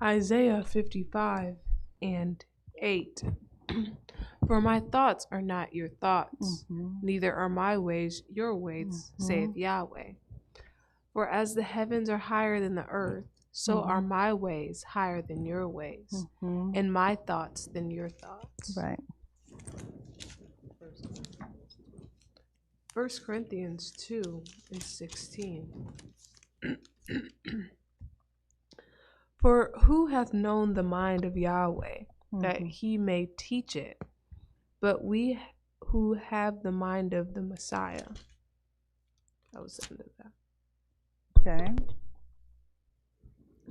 Isaiah 55 and 8. For my thoughts are not your thoughts, neither are my ways your ways, saith Yahweh. For as the heavens are higher than the earth, so are my ways higher than your ways, and my thoughts than your thoughts. Right. 1 Corinthians 2 and 16. For who hath known the mind of Yahweh, that he may teach it? But we who have the mind of the Messiah. That was the end of that. Okay.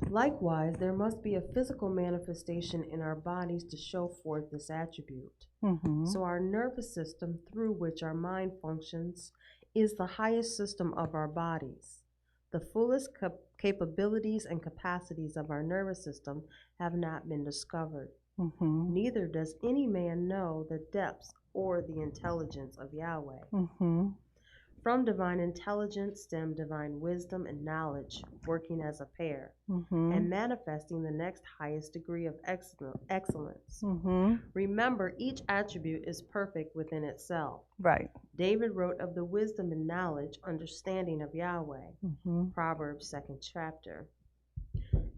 Likewise, there must be a physical manifestation in our bodies to show forth this attribute. So our nervous system, through which our mind functions, is the highest system of our bodies. The fullest capabilities and capacities of our nervous system have not been discovered. Neither does any man know the depths or the intelligence of Yahweh. From divine intelligence stem divine wisdom and knowledge, working as a pair, and manifesting the next highest degree of excellence. Remember, each attribute is perfect within itself. Right. David wrote of the wisdom and knowledge, understanding of Yahweh, Proverbs 2nd chapter,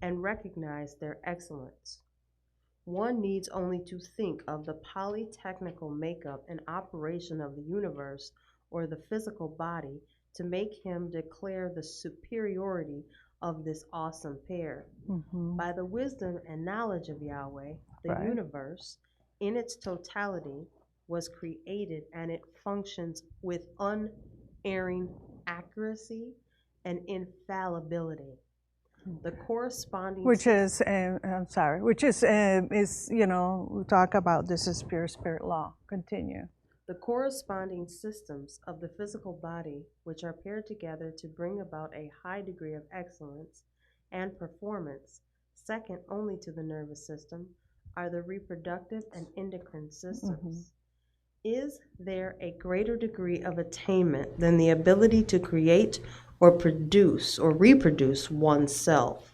and recognized their excellence. One needs only to think of the polytechnical makeup and operation of the universe or the physical body to make him declare the superiority of this awesome pair. By the wisdom and knowledge of Yahweh, the universe in its totality was created, and it functions with unerring accuracy and infallibility. The corresponding Which is, you know, we talk about this is spirit law. Continue. The corresponding systems of the physical body, which are paired together to bring about a high degree of excellence and performance, second only to the nervous system, are the reproductive and endocrine systems. Is there a greater degree of attainment than the ability to create or produce or reproduce oneself?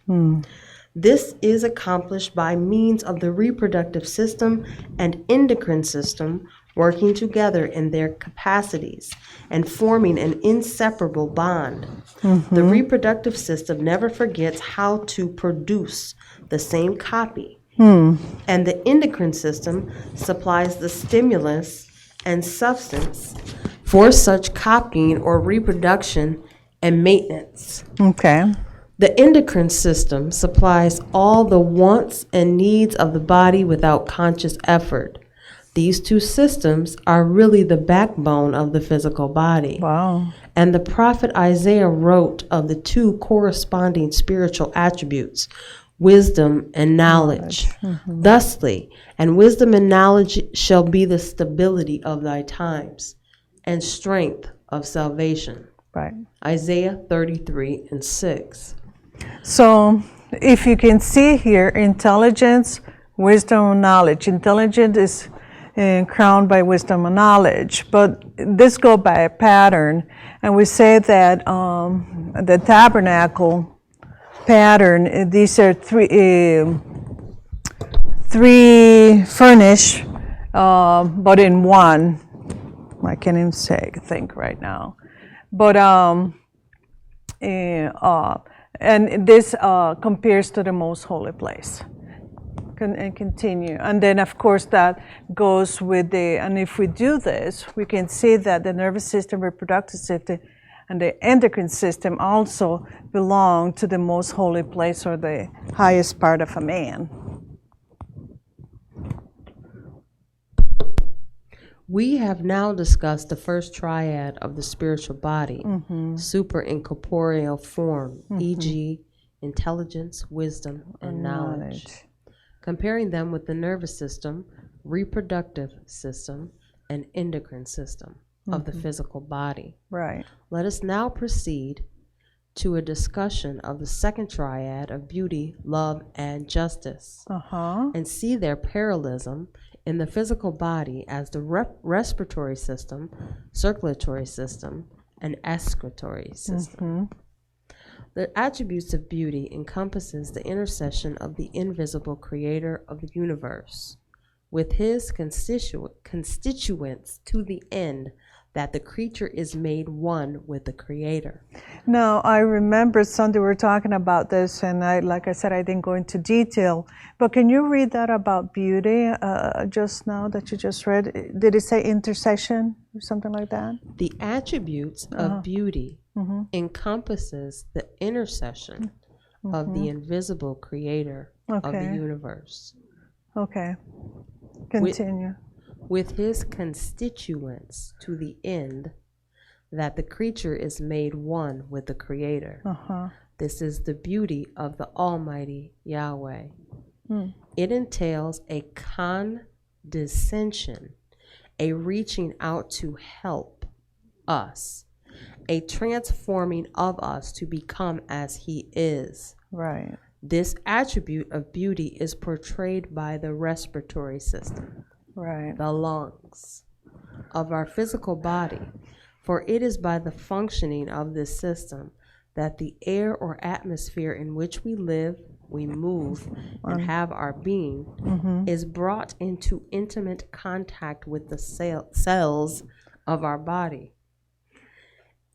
This is accomplished by means of the reproductive system and endocrine system working together in their capacities and forming an inseparable bond. The reproductive system never forgets how to produce the same copy, and the endocrine system supplies the stimulus and substance for such copying or reproduction and maintenance. Okay. The endocrine system supplies all the wants and needs of the body without conscious effort. These two systems are really the backbone of the physical body. Wow. And the prophet Isaiah wrote of the two corresponding spiritual attributes, wisdom and knowledge. Thusly, and wisdom and knowledge shall be the stability of thy times and strength of salvation. Right. Isaiah 33 and 6. So if you can see here, intelligence, wisdom, and knowledge. Intelligence is crowned by wisdom and knowledge, but this go by a pattern, and we say that the tabernacle pattern, these are three furnished, but in one. I can't even think right now, but and this compares to the most holy place. And continue. And then, of course, that goes with and if we do this, we can see that the nervous system, reproductive system, and the endocrine system also belong to the most holy place or the highest part of a man. We have now discussed the first triad of the spiritual body, superincorporeal form, e.g., intelligence, wisdom, and knowledge. Comparing them with the nervous system, reproductive system, and endocrine system of the physical body. Right. Let us now proceed to a discussion of the second triad of beauty, love, and justice, and see their parallelism in the physical body as the respiratory system, circulatory system, and excretory system. The attributes of beauty encompasses the intercession of the invisible creator of the universe with his constituents to the end that the creature is made one with the creator. Now, I remember Sunday we were talking about this, and like I said, I didn't go into detail, but can you read that about beauty just now that you just read? Did it say intercession or something like that? The attributes of beauty encompasses the intercession of the invisible creator of the universe. Okay. Continue. With his constituents to the end that the creature is made one with the creator. This is the beauty of the Almighty Yahweh. It entails a condescension, a reaching out to help us, a transforming of us to become as he is. Right. This attribute of beauty is portrayed by the respiratory system. Right. The lungs of our physical body, for it is by the functioning of this system that the air or atmosphere in which we live, we move, and have our being is brought into intimate contact with the cells of our body.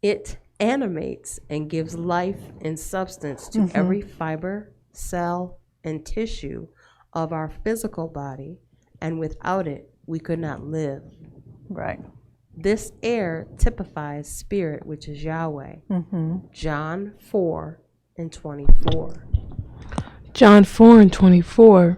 It animates and gives life and substance to every fiber, cell, and tissue of our physical body, and without it, we could not live. Right. This air typifies spirit, which is Yahweh. John 4:24. John 4:24.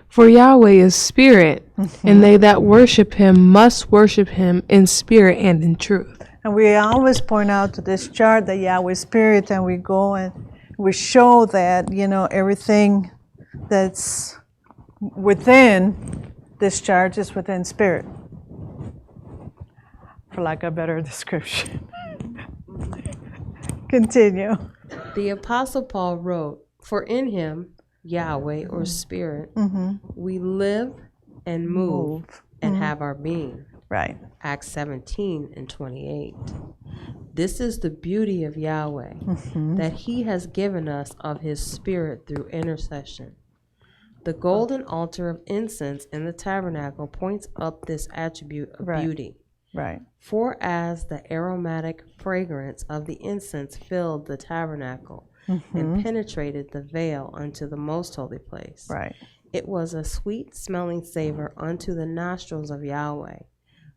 For Yahweh is spirit, and they that worship him must worship him in spirit and in truth. And we always point out to this chart that Yahweh is spirit, and we go and we show that, everything that's within this chart is within spirit, for lack of a better description. Continue. The Apostle Paul wrote, for in him, Yahweh or spirit, we live and move and have our being. Right. Acts 17:28. This is the beauty of Yahweh, that he has given us of his spirit through intercession. The golden altar of incense in the tabernacle points up this attribute of beauty. Right. For as the aromatic fragrance of the incense filled the tabernacle and penetrated the veil unto the most holy place, Right. it was a sweet smelling savor unto the nostrils of Yahweh,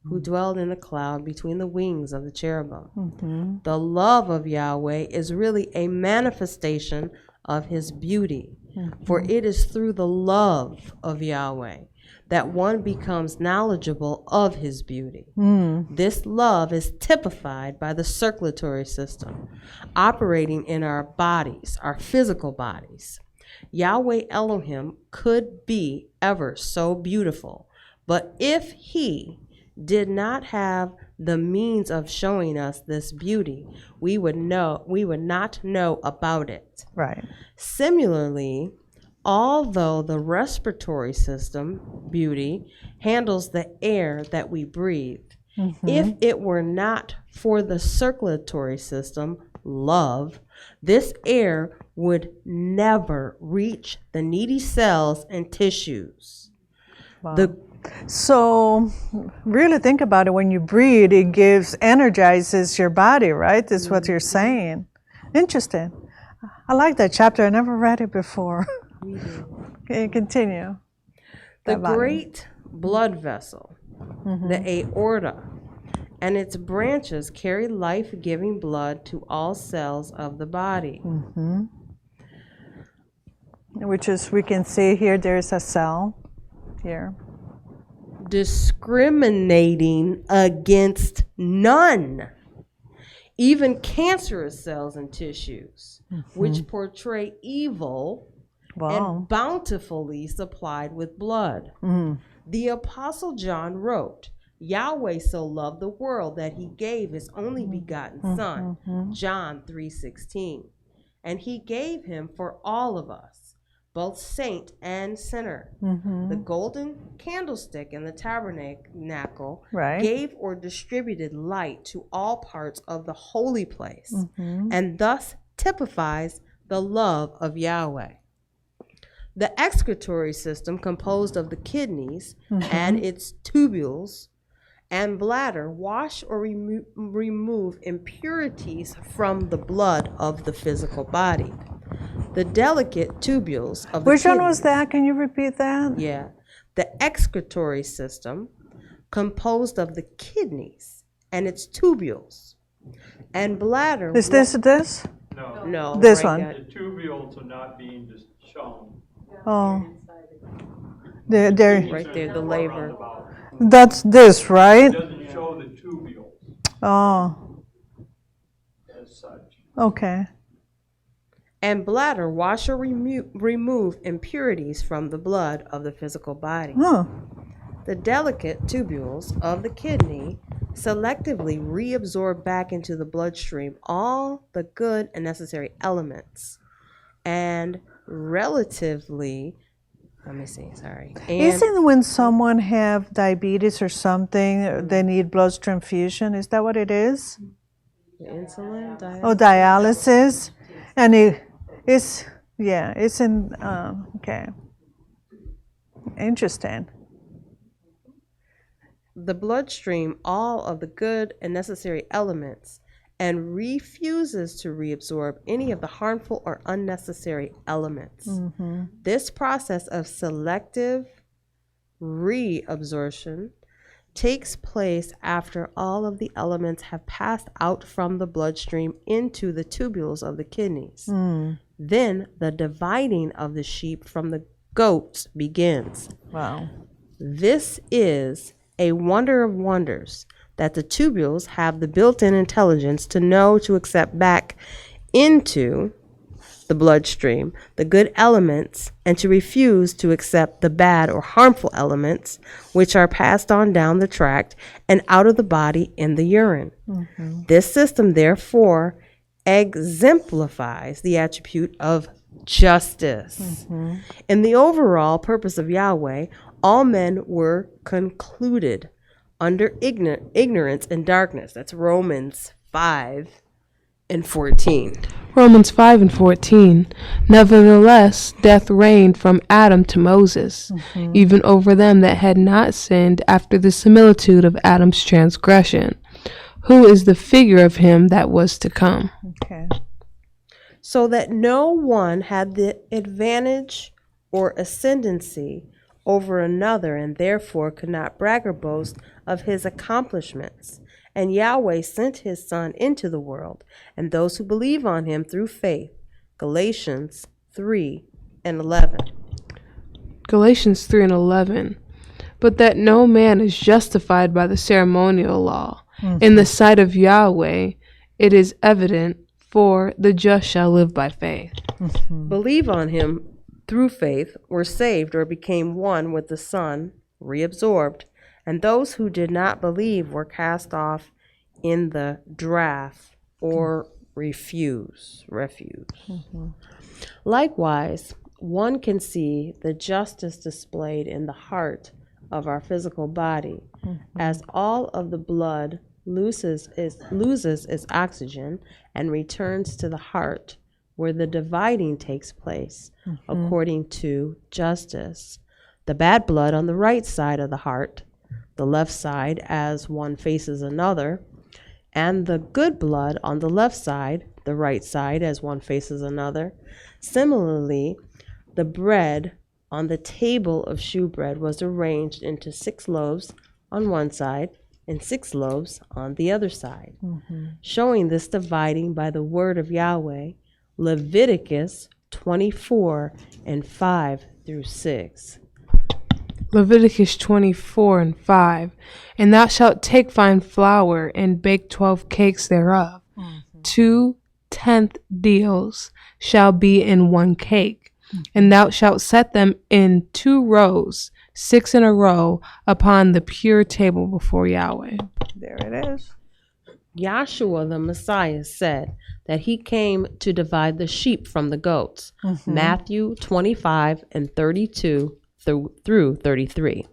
who dwelled in a cloud between the wings of the cherubim. The love of Yahweh is really a manifestation of his beauty, for it is through the love of Yahweh that one becomes knowledgeable of his beauty. This love is typified by the circulatory system operating in our bodies, our physical bodies. Yahweh Elohim could be ever so beautiful, but if he did not have the means of showing us this beauty, we would not know about it. Right. Similarly, although the respiratory system, beauty, handles the air that we breathe, if it were not for the circulatory system, love, this air would never reach the needy cells and tissues. Wow. So really think about it. When you breathe, it energizes your body, right? That's what you're saying. Interesting. I like that chapter. I never read it before. Okay, continue. The great blood vessel, the aorta, and its branches carry life-giving blood to all cells of the body. Which is, we can see here, there's a cell here. Discriminating against none, even cancerous cells and tissues, which portray evil and bountifully supplied with blood. The Apostle John wrote, Yahweh so loved the world that he gave his only begotten Son, John 3:16, and he gave him for all of us, both saint and sinner. The golden candlestick in the tabernacle gave or distributed light to all parts of the holy place, and thus typifies the love of Yahweh. The excretory system, composed of the kidneys and its tubules and bladder, wash or remove impurities from the blood of the physical body. The delicate tubules of the Which kidneys, one was that? Can you repeat that? Yeah. The excretory system, composed of the kidneys and its tubules and bladder. Is this? No. No. This right one. there. The tubules are not being just shown. Oh. There. Right there, the labor. That's this, It right? doesn't show the tubules Oh, as such. okay. And bladder, wash or remove impurities from the blood of the physical body. Huh. The delicate tubules of the kidney selectively reabsorb back into the bloodstream all the good and necessary elements and relatively, and Isn't when someone have diabetes or something, they need blood transfusion? Is that what it is? the insulin, Oh, dialysis, and it's in okay. Interesting. the bloodstream all of the good and necessary elements and refuses to reabsorb any of the harmful or unnecessary elements. This process of selective reabsorption takes place after all of the elements have passed out from the bloodstream into the tubules of the kidneys. Then the dividing of the sheep from the goats begins. Wow. This is a wonder of wonders, that the tubules have the built-in intelligence to know to accept back into the bloodstream the good elements and to refuse to accept the bad or harmful elements which are passed on down the tract and out of the body in the urine. This system, therefore, exemplifies the attribute of justice. In the overall purpose of Yahweh, all men were concluded under ignorance and darkness. That's Romans 5:14. Romans 5:14. Nevertheless, death reigned from Adam to Moses, even over them that had not sinned after the similitude of Adam's transgression, who is the figure of him that was to come. Okay. So that no one had the advantage or ascendancy over another, and therefore could not brag or boast of his accomplishments. And Yahweh sent his Son into the world, and those who believe on him through faith. Galatians 3:11. Galatians 3:11. But that no man is justified by the ceremonial law. In the sight of Yahweh, it is evident, for the just shall live by faith. Believe on him through faith, were saved or became one with the Son, reabsorbed, and those who did not believe were cast off in the draft or refuge. Likewise, one can see the justice displayed in the heart of our physical body, as all of the blood loses its oxygen and returns to the heart, where the dividing takes place according to justice. The bad blood on the right side of the heart, the left side as one faces another, and the good blood on the left side, the right side as one faces another. Similarly, the bread on the table of shewbread was arranged into 6 loaves on one side and 6 loaves on the other side, showing this dividing by the word of Yahweh, Leviticus 24:5-6. Leviticus 24:5. And thou shalt take fine flour and bake 12 cakes thereof. 2/10 deals shall be in 1 cake. And thou shalt set them in 2 rows, 6 in a row, upon the pure table before Yahweh. There it is. Yahshua the Messiah said that he came to divide the sheep from the goats. Matthew 25:32 through 33.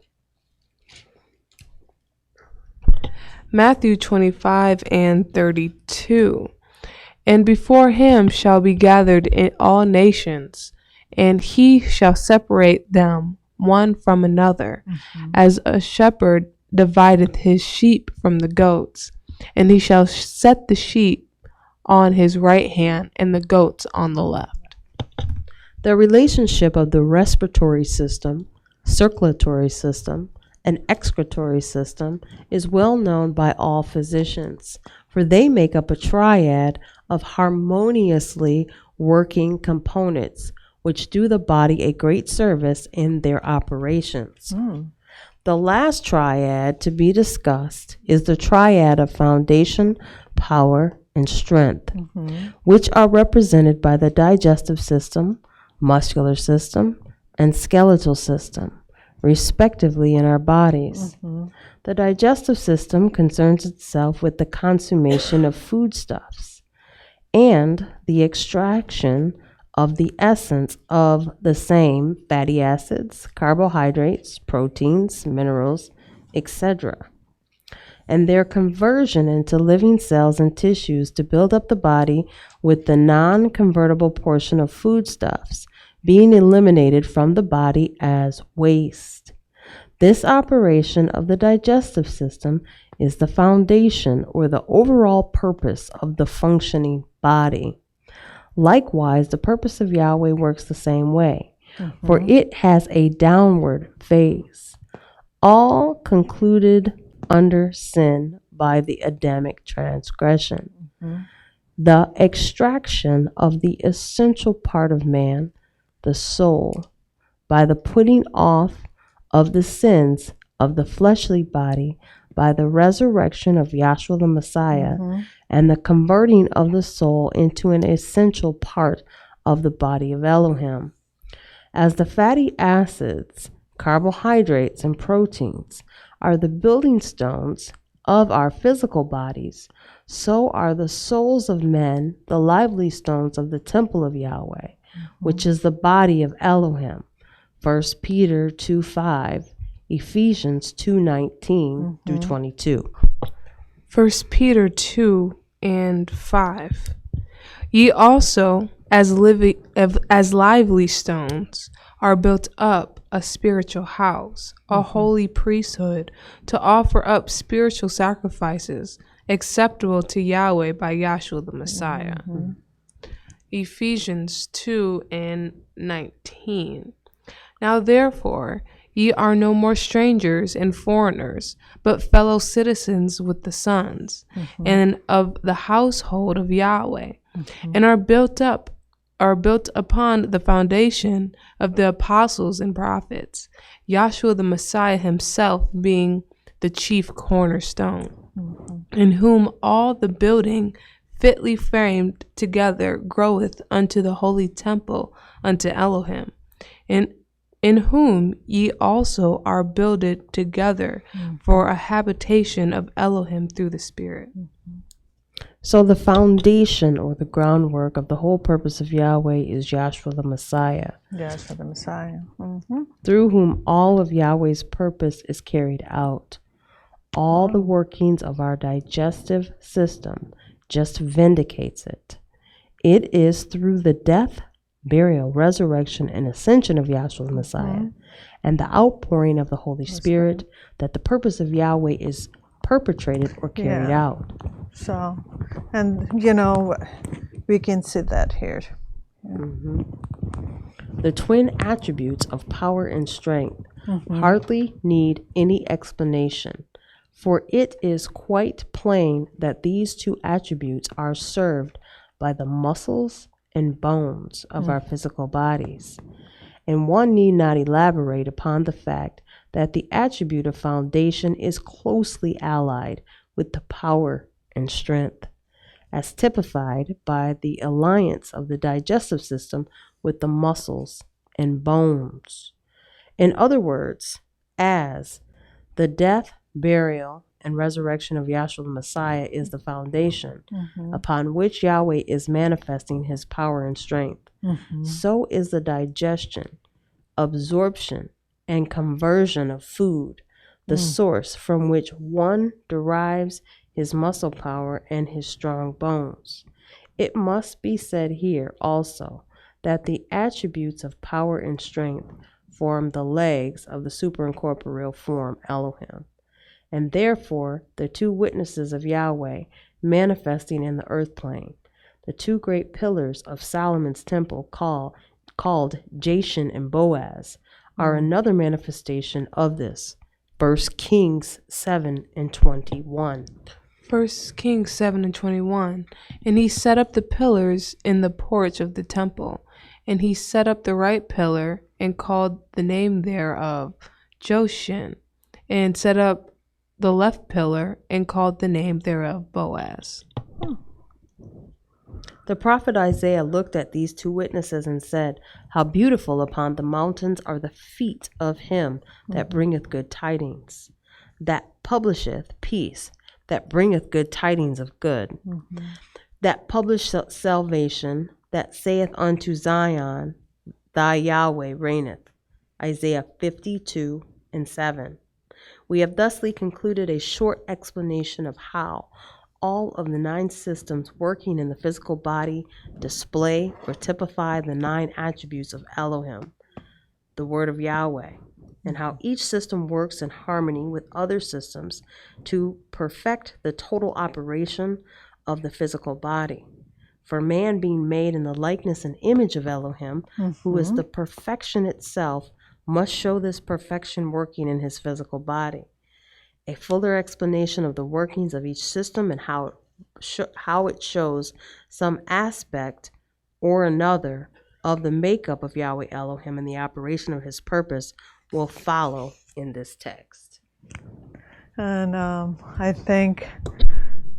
Matthew 25:32. And before him shall be gathered in all nations, and he shall separate them one from another, as a shepherd divideth his sheep from the goats. And he shall set the sheep on his right hand, and the goats on the left. The relationship of the respiratory system, circulatory system, and excretory system is well known by all physicians, for they make up a triad of harmoniously working components which do the body a great service in their operations. The last triad to be discussed is the triad of foundation, power, and strength, which are represented by the digestive system, muscular system, and skeletal system, respectively, in our bodies. The digestive system concerns itself with the consummation of foodstuffs and the extraction of the essence of the same, fatty acids, carbohydrates, proteins, minerals, etc., and their conversion into living cells and tissues to build up the body, with the non-convertible portion of foodstuffs being eliminated from the body as waste. This operation of the digestive system is the foundation or the overall purpose of the functioning body. Likewise, the purpose of Yahweh works the same way, for it has a downward phase, all concluded under sin by the Adamic transgression. The extraction of the essential part of man, the soul, by the putting off of the sins of the fleshly body by the resurrection of Yahshua the Messiah, and the converting of the soul into an essential part of the body of Elohim. As the fatty acids, carbohydrates, and proteins are the building stones of our physical bodies, so are the souls of men the lively stones of the temple of Yahweh, which is the body of Elohim. 1 Peter 2:5, Ephesians 2:19 through 22. 1 Peter 2:5. Ye also, as lively stones, are built up a spiritual house, a holy priesthood, to offer up spiritual sacrifices acceptable to Yahweh by Yahshua the Messiah. Ephesians 2:19. Now therefore, ye are no more strangers and foreigners, but fellow citizens with the sons, and of the household of Yahweh, and are built upon the foundation of the apostles and prophets, Yahshua the Messiah himself being the chief cornerstone, in whom all the building fitly framed together groweth unto the holy temple unto Elohim, in whom ye also are builded together for a habitation of Elohim through the Spirit. So the foundation or the groundwork of the whole purpose of Yahweh is Yahshua the Messiah, Yahshua the Messiah. through whom all of Yahweh's purpose is carried out. All the workings of our digestive system just vindicates it. It is through the death, burial, resurrection, and ascension of Yahshua the Messiah, and the outpouring of the Holy Spirit, that the purpose of Yahweh is perpetrated or carried out. So, and we can see that here. The twin attributes of power and strength hardly need any explanation, for it is quite plain that these two attributes are served by the muscles and bones of our physical bodies. And one need not elaborate upon the fact that the attribute of foundation is closely allied with the power and strength, as typified by the alliance of the digestive system with the muscles and bones. In other words, as the death, burial, and resurrection of Yahshua the Messiah is the foundation upon which Yahweh is manifesting his power and strength, so is the digestion, absorption, and conversion of food the source from which one derives his muscle power and his strong bones. It must be said here also that the attributes of power and strength form the legs of the superincorporeal form Elohim, and therefore the two witnesses of Yahweh manifesting in the earth plane, the two great pillars of Solomon's temple called Jashin and Boaz, are another manifestation of this. 1 Kings 7:21. 1 Kings 7:21. And he set up the pillars in the porch of the temple, and he set up the right pillar and called the name thereof Joshin, and set up the left pillar and called the name thereof Boaz. The prophet Isaiah looked at these two witnesses and said, "How beautiful upon the mountains are the feet of him that bringeth good tidings, that publisheth peace, that bringeth good tidings of good, that publisheth salvation, that saith unto Zion, Thy Yahweh reigneth." Isaiah 52:7. We have thusly concluded a short explanation of how all of the 9 systems working in the physical body display or typify the 9 attributes of Elohim, the word of Yahweh, and how each system works in harmony with other systems to perfect the total operation of the physical body. For man, being made in the likeness and image of Elohim, who is the perfection itself, must show this perfection working in his physical body. A fuller explanation of the workings of each system and how it shows some aspect or another of the makeup of Yahweh Elohim and the operation of his purpose will follow in this text. And I think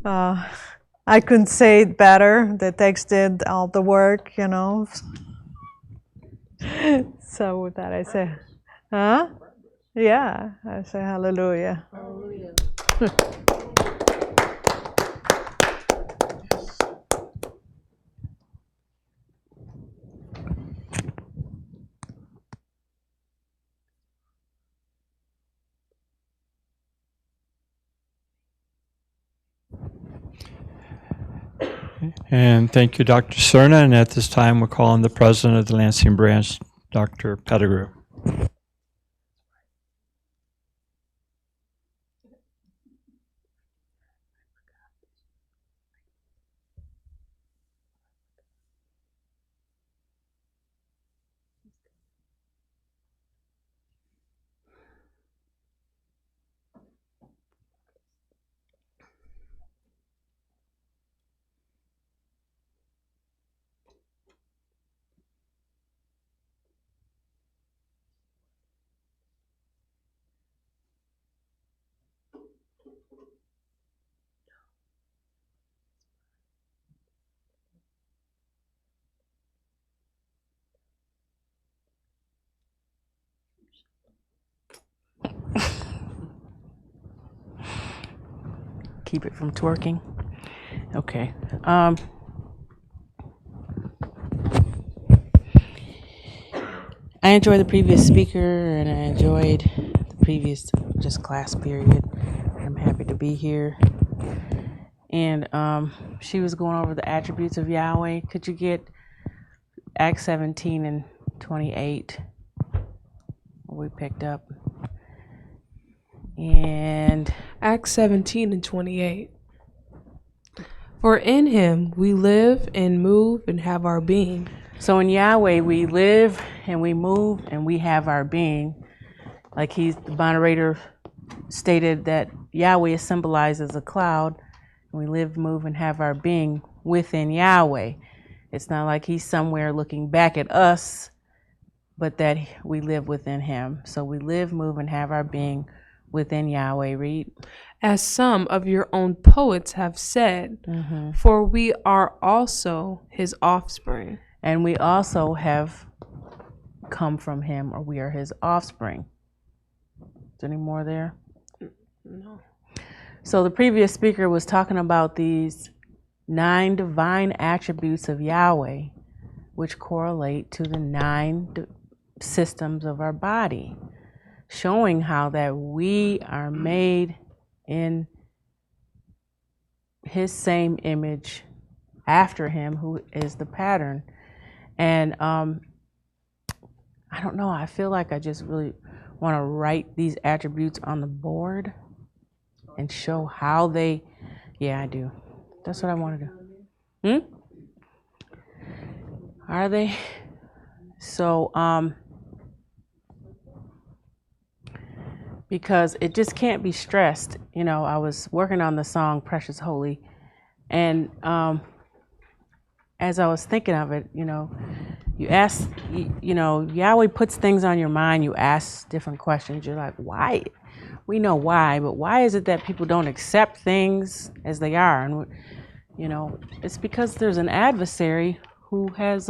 I couldn't say it better. The text did all the work, you know. So with that I say, huh? Yeah, I say hallelujah. Hallelujah. And thank you, Dr. Cerna. And at this time, we're calling the president of the Lansing branch, Dr. Pettigrew. Keep it from twerking. Okay. I enjoyed the previous speaker, and I enjoyed the previous just class period. I'm happy to be here. And she was going over the attributes of Yahweh. Could you get Acts 17:28? We picked up. And Acts 17:28. For in him we live and move and have our being. so in Yahweh we live and we move and we have our being. Like the moderator stated that Yahweh is symbolized as a cloud. And we live, move, and have our being within Yahweh. It's not like he's somewhere looking back at us, but that we live within him. So we live, move, and have our being within Yahweh. Read. As some of your own poets have said, for we are also his offspring. And we also have come from him, or we are his offspring. Is there any more there? No. So the previous speaker was talking about these 9 divine attributes of Yahweh, which correlate to the 9 systems of our body, showing how that we are made in his same image after him, who is the pattern. And I don't know, I feel like I just really want to write these attributes on the board and show how they, yeah, I do. That's what I want to do. Are they? So, because it just can't be stressed. You know, I was working on the song Precious Holy, and as I was thinking of it, you know, you ask, you know, Yahweh puts things on your mind, you ask different questions. You're like, why? We know why, but why is it that people don't accept things as they are? And, you know, it's because there's an adversary who has,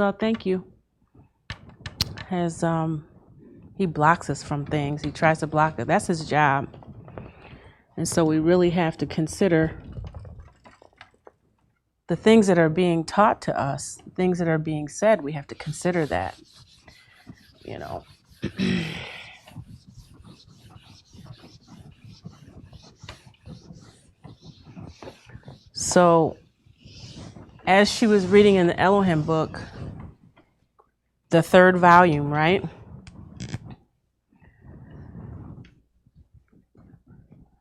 he blocks us from things. He tries to block it. That's his job. And so we really have to consider the things that are being taught to us, things that are being said. We have to consider that, you know. So as she was reading in the Elohim book, the 3rd volume, right?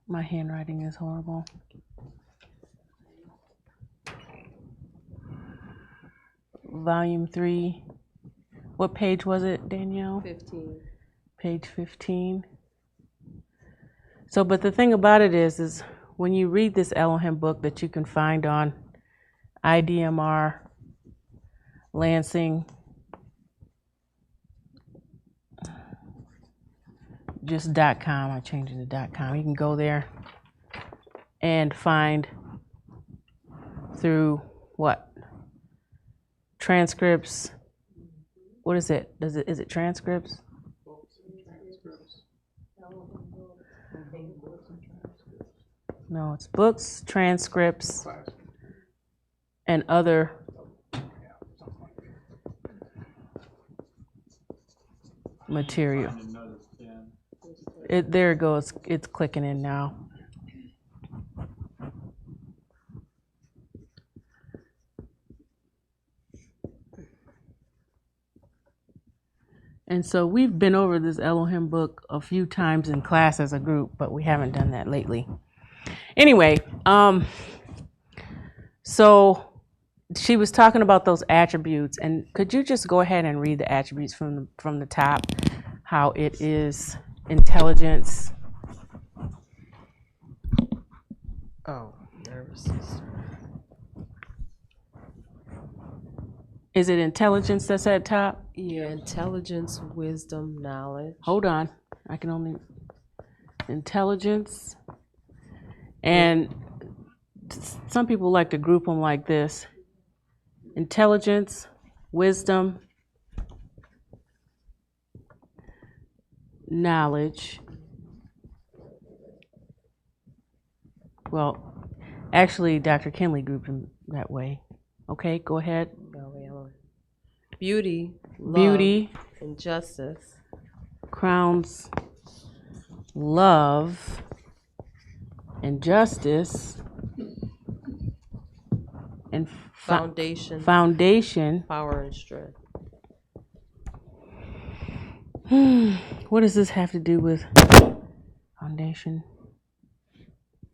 My handwriting is horrible. Volume 3. What page was it, Danielle? 15. Page 15. So, but the thing about it is when you read this Elohim book that you can find on IDMR, Lansing, just .com. I changed it to .com. You can go there and find through what? Transcripts. What is it? Is it transcripts? No, it's books, transcripts, and other material. There it goes. It's clicking in now. And so we've been over this Elohim book a few times in class as a group, but we haven't done that lately. Anyway, so she was talking about those attributes, and could you just go ahead and read the attributes from the top? How it is intelligence. Oh, nervous system. Is it intelligence that's at top? Yeah, intelligence, wisdom, knowledge. Hold on. I can only... Intelligence. And some people like to group them like this. Intelligence, wisdom, knowledge. Well, actually, Dr. Kinley grouped them that way. Okay, go ahead. Beauty, love, Beauty, and justice. crowns, love, and justice, and foundation, power, and strength. What does this have to do with foundation,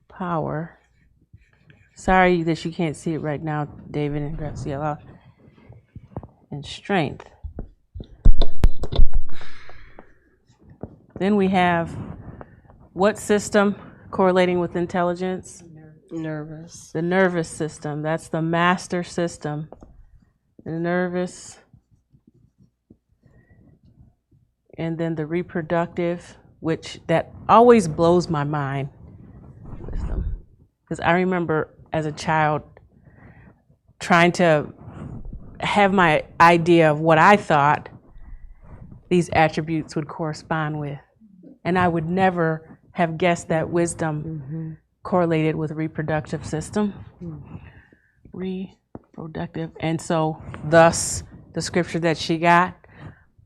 power? Sorry that you can't see it right now, David and Graciela. And strength. Then we have what system correlating with intelligence? Nervous. The nervous system. That's the master system. The nervous. And then the reproductive, which that always blows my mind. Wisdom. Because I remember as a child trying to have my idea of what I thought these attributes would correspond with. And I would never have guessed that wisdom correlated with reproductive system. Reproductive. And so thus the scripture that she got,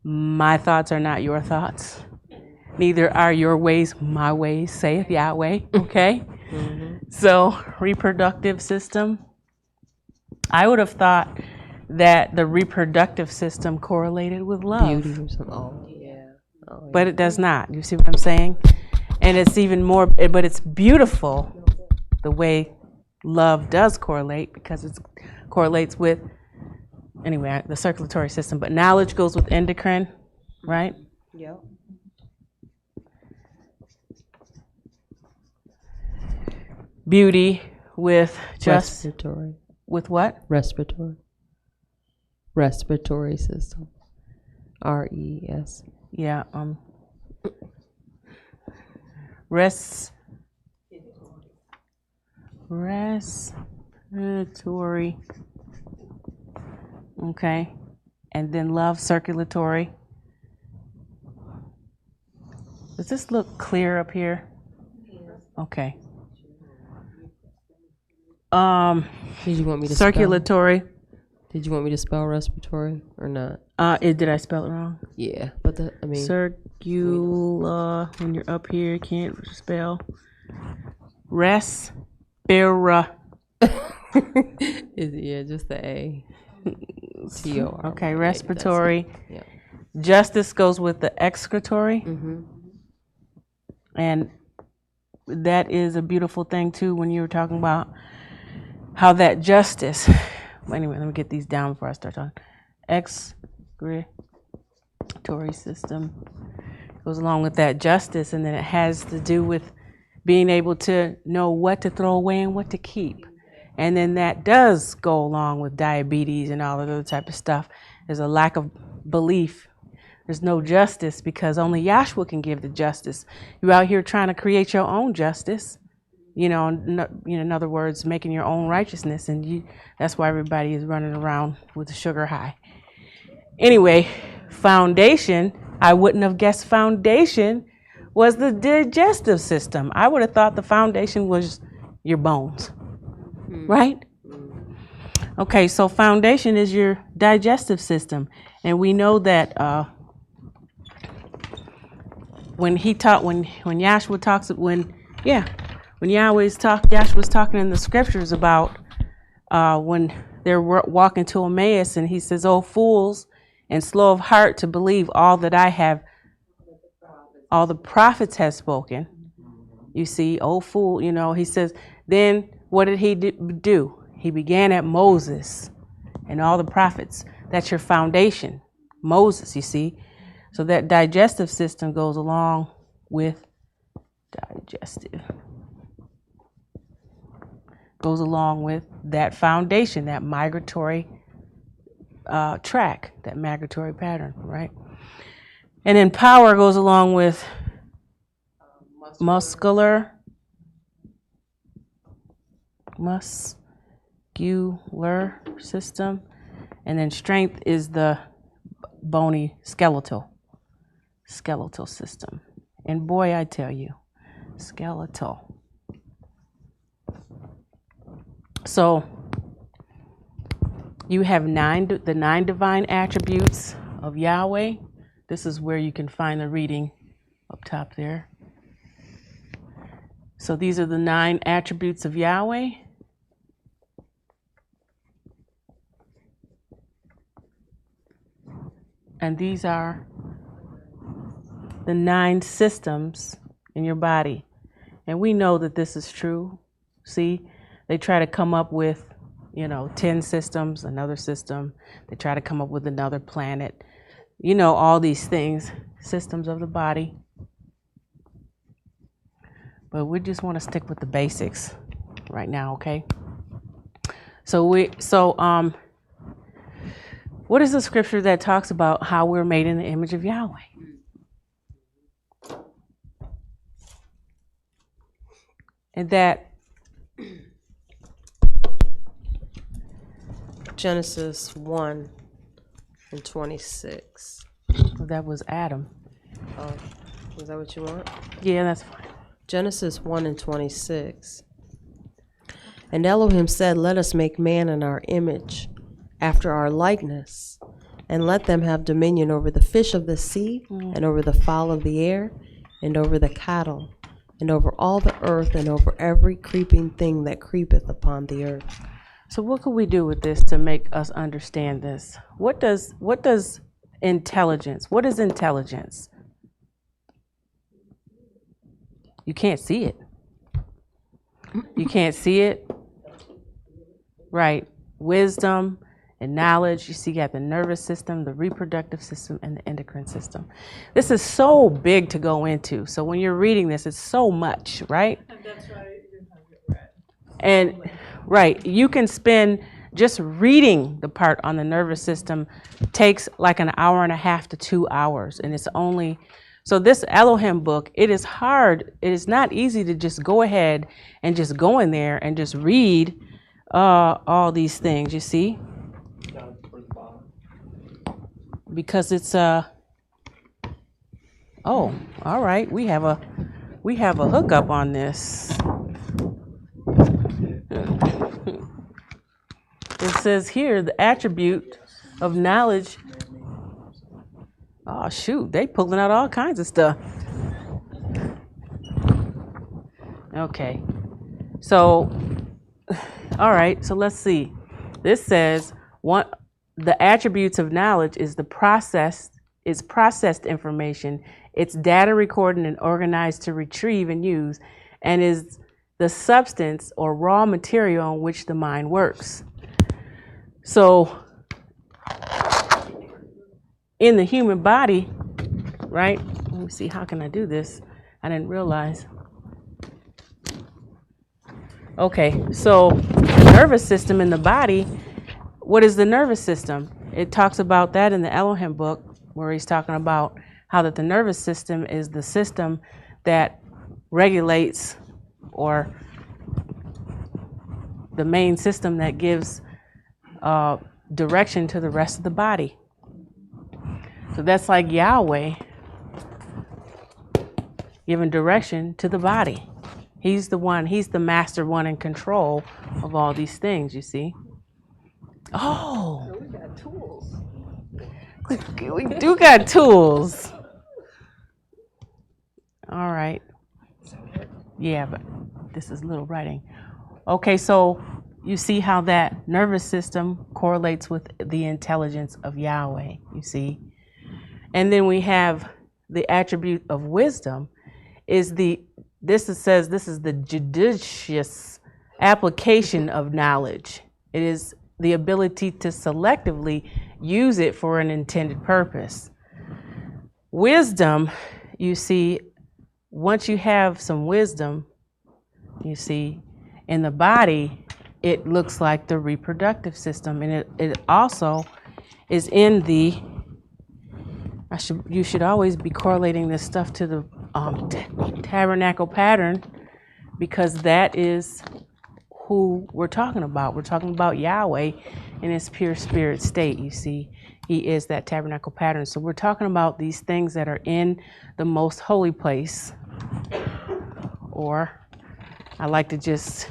my thoughts are not your thoughts. Neither are your ways my ways, saith Yahweh. Okay? So reproductive system. I would have thought that the reproductive system correlated with love. Beauty or something. Oh, yeah. Oh, yeah. But it does not. You see what I'm saying? And it's even more, but it's beautiful the way love does correlate, because it correlates with, anyway, the circulatory system. But knowledge goes with endocrine, right? Yep. Beauty with just, respiratory. with what? Respiratory system. RES. Yeah, respiratory. Okay. And then love, circulatory. Does this look clear up here? Okay. Did you want me to circulatory. Did you want me to spell respiratory or not? Did I spell it wrong? Yeah, but I mean, Circula. When you're up here, can't spell. Respira. yeah, just the A. TOR. Okay, respiratory. Yeah. Justice goes with the excretory. Mm-hmm. And that is a beautiful thing too, when you were talking about how that justice. Anyway, let me get these down before I start talking. Excretory system goes along with that justice, and then it has to do with being able to know what to throw away and what to keep. And then that does go along with diabetes and all of other type of stuff. There's a lack of belief. There's no justice because only Yahshua can give the justice. You're out here trying to create your own justice. In other words, making your own righteousness, and that's why everybody is running around with a sugar high. Anyway, foundation, I wouldn't have guessed foundation was the digestive system. I would have thought the foundation was your bones, right? Okay, so foundation is your digestive system, and we know that when Yahshua talks, when Yahshua's talking in the scriptures about when they're walking to Emmaus, and he says, "Oh fools, and slow of heart to believe all that all the prophets have spoken." You see, oh fool, he says, then what did he do? He began at Moses and all the prophets. That's your foundation, Moses, you see. So that digestive system goes along with that foundation, that migratory track, that migratory pattern, right? And then power goes along with muscular system, and then strength is the bony skeletal system. And boy, I tell you, skeletal. So you have the 9 divine attributes of Yahweh. This is where you can find the reading up top there. So these are the 9 attributes of Yahweh. And these are the 9 systems in your body. And we know that this is true. See, they try to come up with, 10 systems, another system. They try to come up with another planet. All these things, systems of the body. But we just want to stick with the basics right now, okay? So what is the scripture that talks about how we're made in the image of Yahweh? And that Genesis 1:26. that was Adam. Oh, is that what you want? Yeah, that's fine. Genesis 1:26. And Elohim said, "Let us make man in our image, after our likeness, and let them have dominion over the fish of the sea, and over the fowl of the air, and over the cattle, and over all the earth, and over every creeping thing that creepeth upon the earth." So what could we do with this to make us understand this? What does intelligence, what is intelligence? You can't see it. You can't see it. Right. Wisdom and knowledge. You see, you got the nervous system, the reproductive system, and the endocrine system. This is so big to go into. So when you're reading this, it's so much, right? And that's why you have it read. And right, you can spend just reading the part on the nervous system takes like an hour and a half to 2 hours. And it's only, so this Elohim book, it is hard. It is not easy to just go ahead and just go in there and just read all these things, you see? Because it's oh, all right, we have a hookup on this. It says here the attribute of knowledge. Oh shoot, they pulling out all kinds of stuff. Okay, so all right, so let's see. This says the attributes of knowledge is processed information. It's data recorded and organized to retrieve and use, and is the substance or raw material on which the mind works. So in the human body, right? Let me see, how can I do this? I didn't realize. Okay, so the nervous system in the body, what is the nervous system? It talks about that in the Elohim book, where he's talking about how that the nervous system is the system that regulates, or the main system that gives direction to the rest of the body. So that's like Yahweh giving direction to the body. He's the one, he's the master one in control of all these things, you see. Oh, So we got tools. we do got tools. All right. Yeah, but this is little writing. Okay, so you see how that nervous system correlates with the intelligence of Yahweh, you see. And then we have the attribute of wisdom is this says this is the judicious application of knowledge. It is the ability to selectively use it for an intended purpose. Wisdom, you see, once you have some wisdom, you see, in the body, it looks like the reproductive system, and it also is in the, you should always be correlating this stuff to the tabernacle pattern, because that is who we're talking about. We're talking about Yahweh in his pure spirit state, you see. He is that tabernacle pattern. So we're talking about these things that are in the most holy place, or I like to just,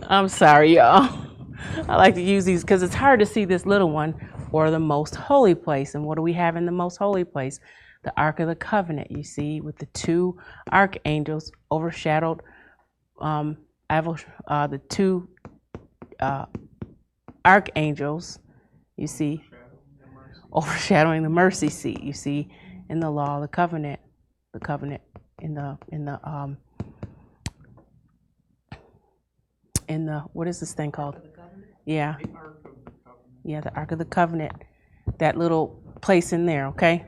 I'm sorry, y'all. I like to use these because it's hard to see this little one, or the most holy place. And what do we have in the most holy place? The Ark of the Covenant, you see, with the two archangels overshadowed, the two archangels, you see, overshadowing the mercy seat, you see, in the law of the covenant in the what is this thing called? Yeah. Yeah, the Ark of the Covenant, that little place in there, okay?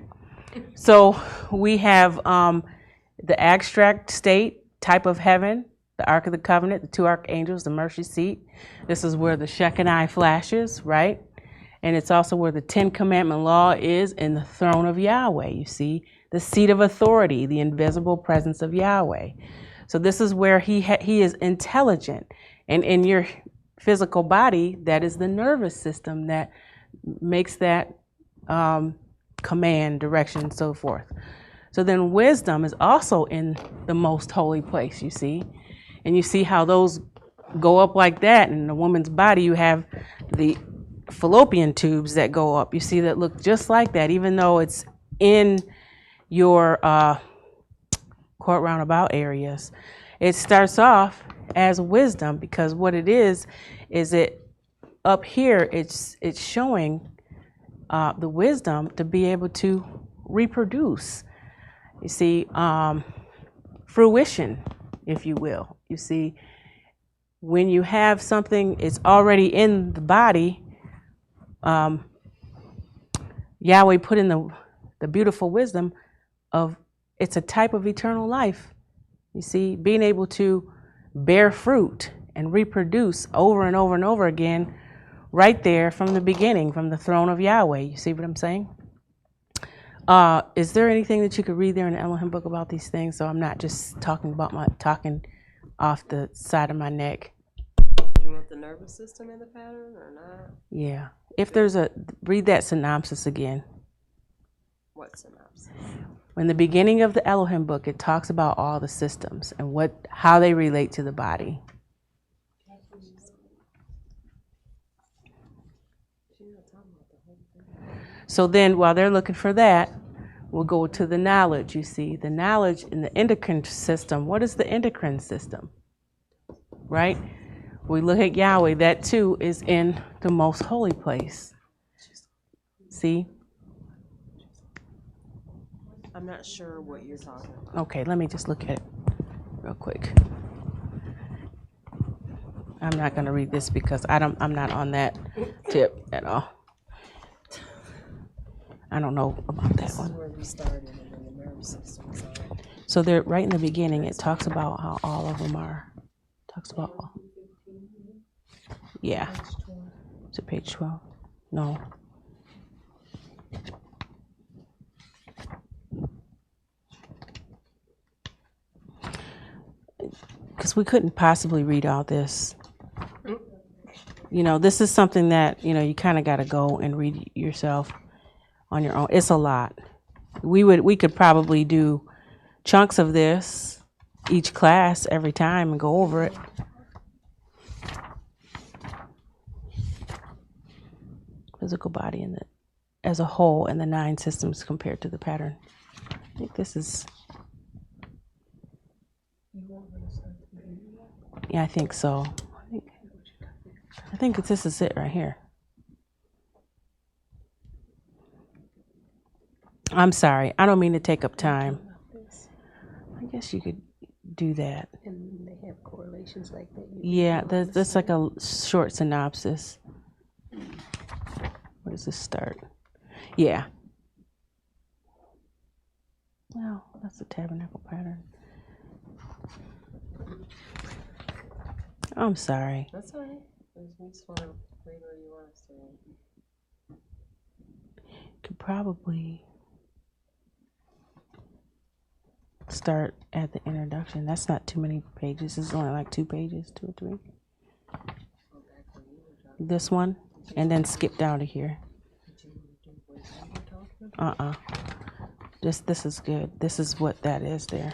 So we have the abstract state type of heaven, the Ark of the Covenant, the two archangels, the mercy seat. This is where the Shekinah flashes, right? And it's also where the 10 Commandment law is, in the throne of Yahweh, you see, the seat of authority, the invisible presence of Yahweh. So this is where he is intelligent. And in your physical body, that is the nervous system that makes that command, direction, and so forth. So then wisdom is also in the most holy place, you see. And you see how those go up like that. In the woman's body, you have the fallopian tubes that go up. You see, that look just like that, even though it's in your court roundabout areas. it starts off as wisdom, because what it is it up here, it's showing the wisdom to be able to reproduce. You see, fruition, if you will. You see, when you have something, it's already in the body. Yahweh put in the beautiful wisdom of, it's a type of eternal life. You see, being able to bear fruit and reproduce over and over and over again, right there from the beginning, from the throne of Yahweh. You see what I'm saying? Is there anything that you could read there in the Elohim book about these things? So I'm not just talking off the side of my neck. Do you want the nervous system in the pattern or not? Yeah. If there's read that synopsis again. What synopsis? In the beginning of the Elohim book, it talks about all the systems and how they relate to the body. So then, while they're looking for that, we'll go to the knowledge. You see, the knowledge in the endocrine system. What is the endocrine system? Right? We look at Yahweh, that too is in the most holy place. See? I'm not sure what you're talking about. Okay, let me just look at it real quick. I'm not going to read this because I'm not on that tip at all. I don't know about that one. Where we started and then the nervous system. So they're right in the beginning. It talks about how all of them are. Talks about all. Yeah. Is it page 12? No. Because we couldn't possibly read all this. You know, this is something that, you kind of got to go and read yourself on your own. It's a lot. We could probably do chunks of this each class every time and go over it. Physical body as a whole and the 9 systems compared to the pattern. I think this is. Yeah, I think so. I think this is it right here. I'm sorry. I don't mean to take up time. I guess you could do that. And they have correlations like that. Yeah, that's like a short synopsis. Where does this start? Yeah. Well, that's the tabernacle pattern. I'm sorry. That's all right. We just want to read where you want us to read. Could probably start at the introduction. That's not too many pages. It's only like 2 pages, 2 or 3. This one, and then skip down to here. This is good. This is what that is there.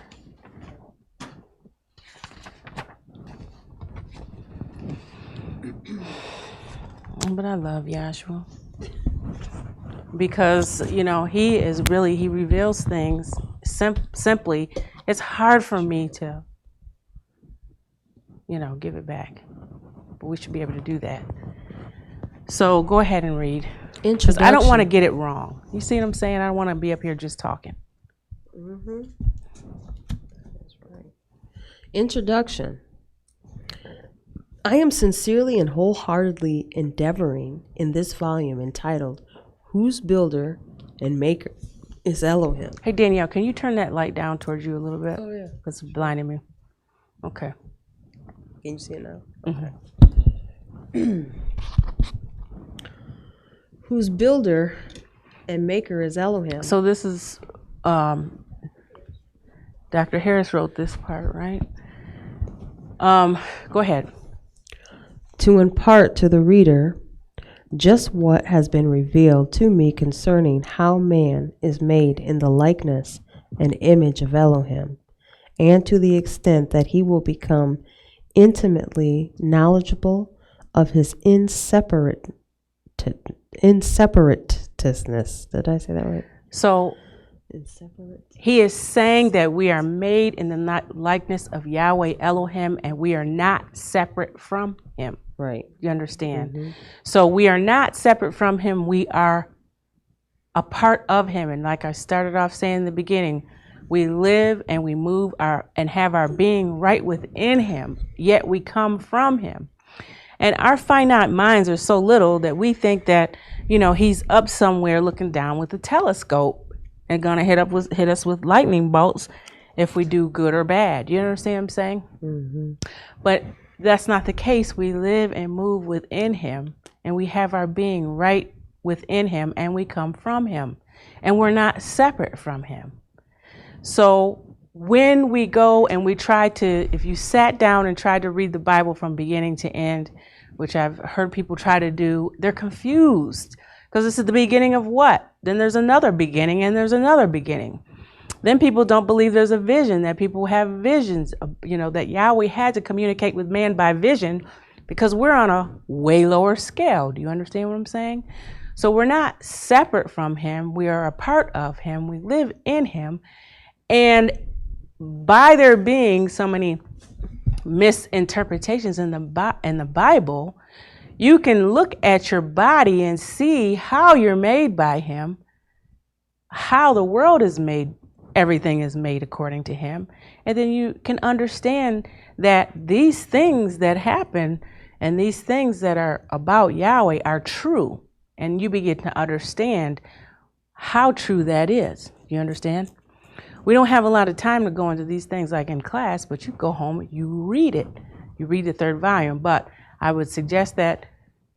But I love Yahshua because he reveals things simply. It's hard for me to give it back, but we should be able to do that. So go ahead and read, because I don't want to get it wrong. You see what I'm saying? I don't want to be up here just talking. Mm-hmm. That's right. Introduction. I am sincerely and wholeheartedly endeavoring in this volume entitled, Whose Builder and Maker is Elohim? Hey, Danielle, can you turn that light down towards you a little bit? Oh, yeah. It's blinding me. Okay. Can you see it now? Okay. Whose builder and maker is Elohim? So this is, Dr. Harris wrote this part, right? Go ahead. To impart to the reader just what has been revealed to me concerning how man is made in the likeness and image of Elohim, and to the extent that he will become intimately knowledgeable of his inseparateness. Did I say that right? So is separate. He is saying that we are made in the likeness of Yahweh Elohim, and we are not separate from him. Right. You understand? Mm-hmm. So we are not separate from him. We are a part of him. And like I started off saying in the beginning, we live and we move and have our being right within him, yet we come from him. And our finite minds are so little that we think that, he's up somewhere looking down with a telescope and gonna hit us with lightning bolts if we do good or bad. You understand what I'm saying? Mm-hmm. But that's not the case. We live and move within him, and we have our being right within him, and we come from him, and we're not separate from him. So when we go and we try to, if you sat down and tried to read the Bible from beginning to end, which I've heard people try to do, they're confused because this is the beginning of what? Then there's another beginning and there's another beginning. Then people don't believe there's a vision, that people have visions, that Yahweh had to communicate with man by vision because we're on a way lower scale. Do you understand what I'm saying? So we're not separate from him. We are a part of him. We live in him. And by there being so many misinterpretations in the Bible, you can look at your body and see how you're made by him, how the world is made, everything is made according to him. And then you can understand that these things that happen and these things that are about Yahweh are true. And you begin to understand how true that is. You understand? We don't have a lot of time to go into these things like in class, but you go home, you read it. You read the 3rd volume. But I would suggest that,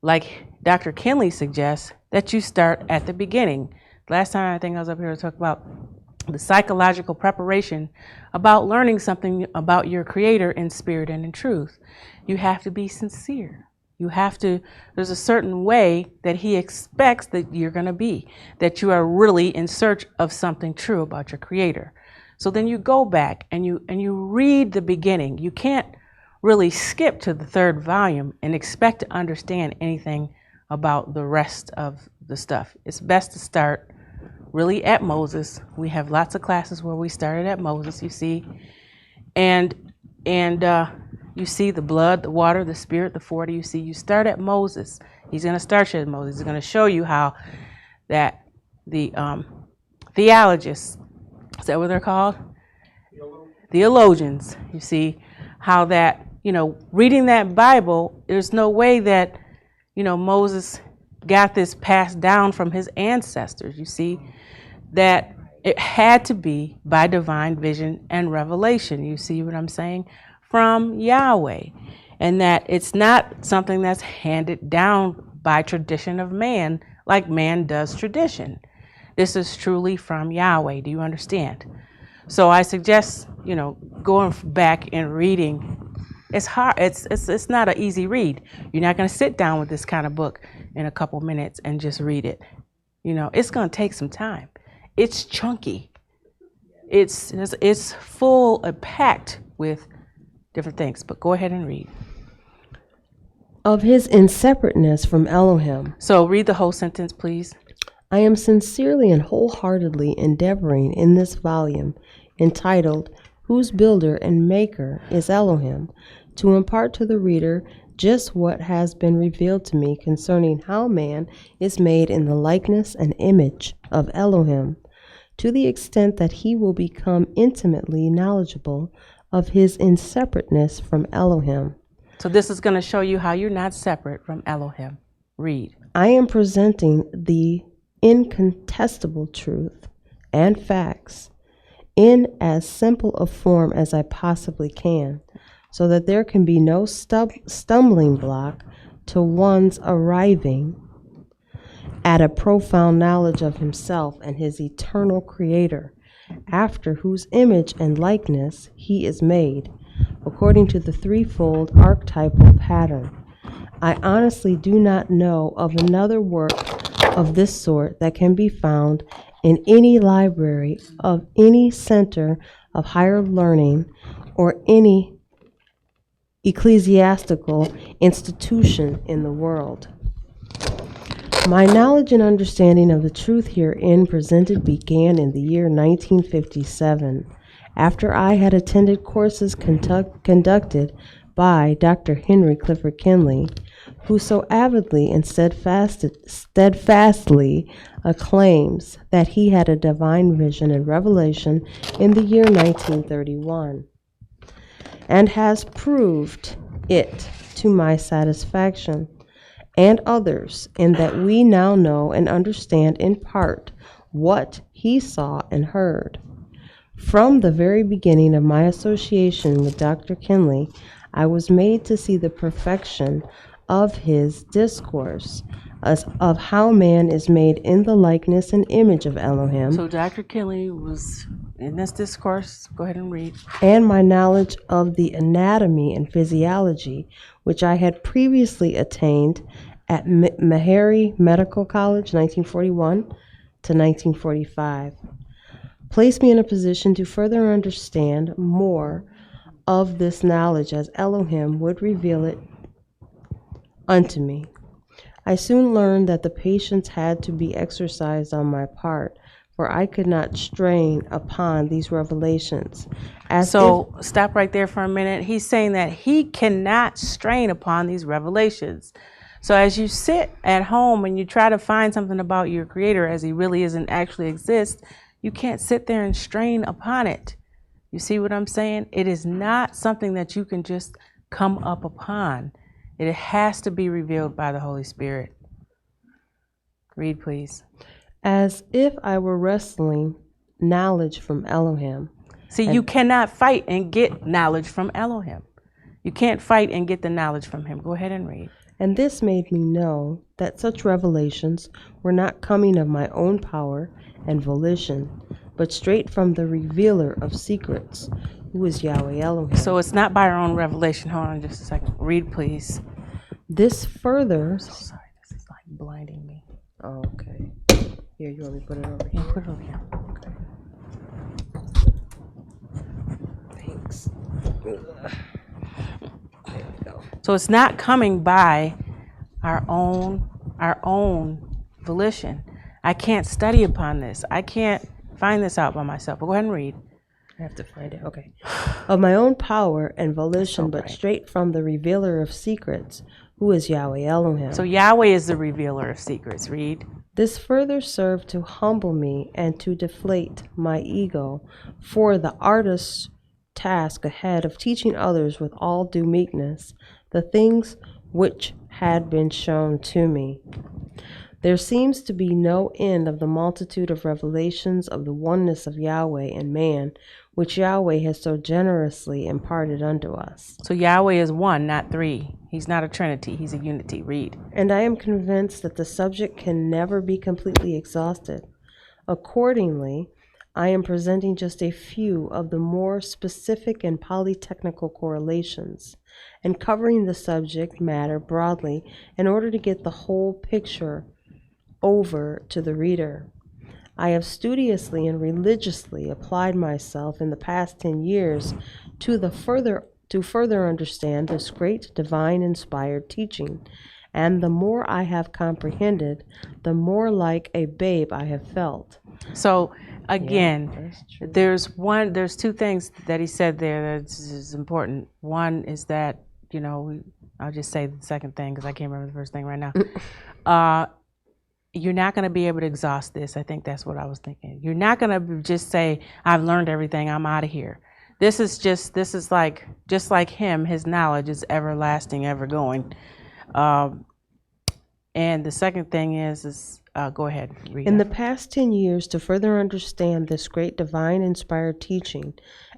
like Dr. Kinley suggests, that you start at the beginning. Last time I think I was up here to talk about the psychological preparation about learning something about your Creator in spirit and in truth. You have to be sincere. There's a certain way that he expects that you're going to be, that you are really in search of something true about your Creator. So then you go back and you read the beginning. You can't really skip to the 3rd volume and expect to understand anything about the rest of the stuff. It's best to start really at Moses. We have lots of classes where we started at Moses, you see, and you see the blood, the water, the spirit, the 40. You see, you start at Moses. He's going to start you at Moses. He's going to show you how that the theologists, is that what they're called? Theologians. You see how that, reading that Bible, there's no way that, Moses got this passed down from his ancestors. You see that it had to be by divine vision and revelation. You see what I'm saying? From Yahweh, and that it's not something that's handed down by tradition of man like man does tradition. This is truly from Yahweh. Do you understand? So I suggest, going back and reading. It's hard. It's not an easy read. You're not going to sit down with this kind of book in a couple minutes and just read it. It's going to take some time. It's chunky. It's full and packed with different things, but go ahead and read. Of his inseparateness from Elohim. So read the whole sentence, please. I am sincerely and wholeheartedly endeavoring in this volume, entitled Whose Builder and Maker is Elohim, to impart to the reader just what has been revealed to me concerning how man is made in the likeness and image of Elohim, to the extent that he will become intimately knowledgeable of his inseparateness from Elohim. So this is going to show you how you're not separate from Elohim. Read. I am presenting the incontestable truth and facts in as simple a form as I possibly can, so that there can be no stumbling block to one's arriving at a profound knowledge of himself and his eternal Creator, after whose image and likeness he is made, according to the threefold archetypal pattern. I honestly do not know of another work of this sort that can be found in any library of any center of higher learning or any ecclesiastical institution in the world. My knowledge and understanding of the truth herein presented began in the year 1957, after I had attended courses conducted by Dr. Henry Clifford Kinley, who so avidly and steadfastly acclaims that he had a divine vision and revelation in the year 1931, and has proved it to my satisfaction and others, in that we now know and understand in part what he saw and heard. From the very beginning of my association with Dr. Kinley, I was made to see the perfection of his discourse of how man is made in the likeness and image of Elohim. So Dr. Kinley was in this discourse. Go ahead and read. And my knowledge of the anatomy and physiology, which I had previously attained at Meharry Medical College, 1941 to 1945, placed me in a position to further understand more of this knowledge as Elohim would reveal it unto me. I soon learned that the patience had to be exercised on my part, for I could not strain upon these revelations. Stop right there for a minute. He's saying that he cannot strain upon these revelations. So as you sit at home and you try to find something about your Creator as he really isn't actually exists, you can't sit there and strain upon it. You see what I'm saying? It is not something that you can just come up upon. It has to be revealed by the Holy Spirit. Read, please. As if I were wrestling knowledge from Elohim. See, you cannot fight and get knowledge from Elohim. You can't fight and get the knowledge from him. Go ahead and read. And this made me know that such revelations were not coming of my own power and volition, but straight from the revealer of secrets, who is Yahweh Elohim. So it's not by our own revelation. Hold on just a second. Read, please. This further... I'm so sorry, this is like blinding me. Oh, okay. Here, you want me to put it over Yeah, here? put it over here. Okay. Thanks. There we go. So it's not coming by our own volition. I can't study upon this. I can't find this out by myself. But go ahead and read. I have to find it. Okay. Of my own power and volition, but right. straight from the revealer of secrets, who is Yahweh Elohim. So Yahweh is the revealer of secrets. Read. This further served to humble me and to deflate my ego for the artist's task ahead of teaching others with all due meekness the things which had been shown to me. There seems to be no end of the multitude of revelations of the oneness of Yahweh and man, which Yahweh has so generously imparted unto us. So Yahweh is one, not three. He's not a trinity. He's a unity. Read. And I am convinced that the subject can never be completely exhausted. Accordingly, I am presenting just a few of the more specific and polytechnical correlations, and covering the subject matter broadly in order to get the whole picture over to the reader. I have studiously and religiously applied myself in the past 10 years to further understand this great divine inspired teaching, and the more I have comprehended, the more like a babe I have felt. So again, that's true. there's two things that he said there that is important. One is that, I'll just say the second thing because I can't remember the first thing right now. You're not going to be able to exhaust this. I think that's what I was thinking. You're not going to just say, I've learned everything, I'm out of here. This is like, just like him, his knowledge is everlasting, ever going. And the second thing is go ahead, read. In the past 10 years, to further understand this great divine inspired teaching,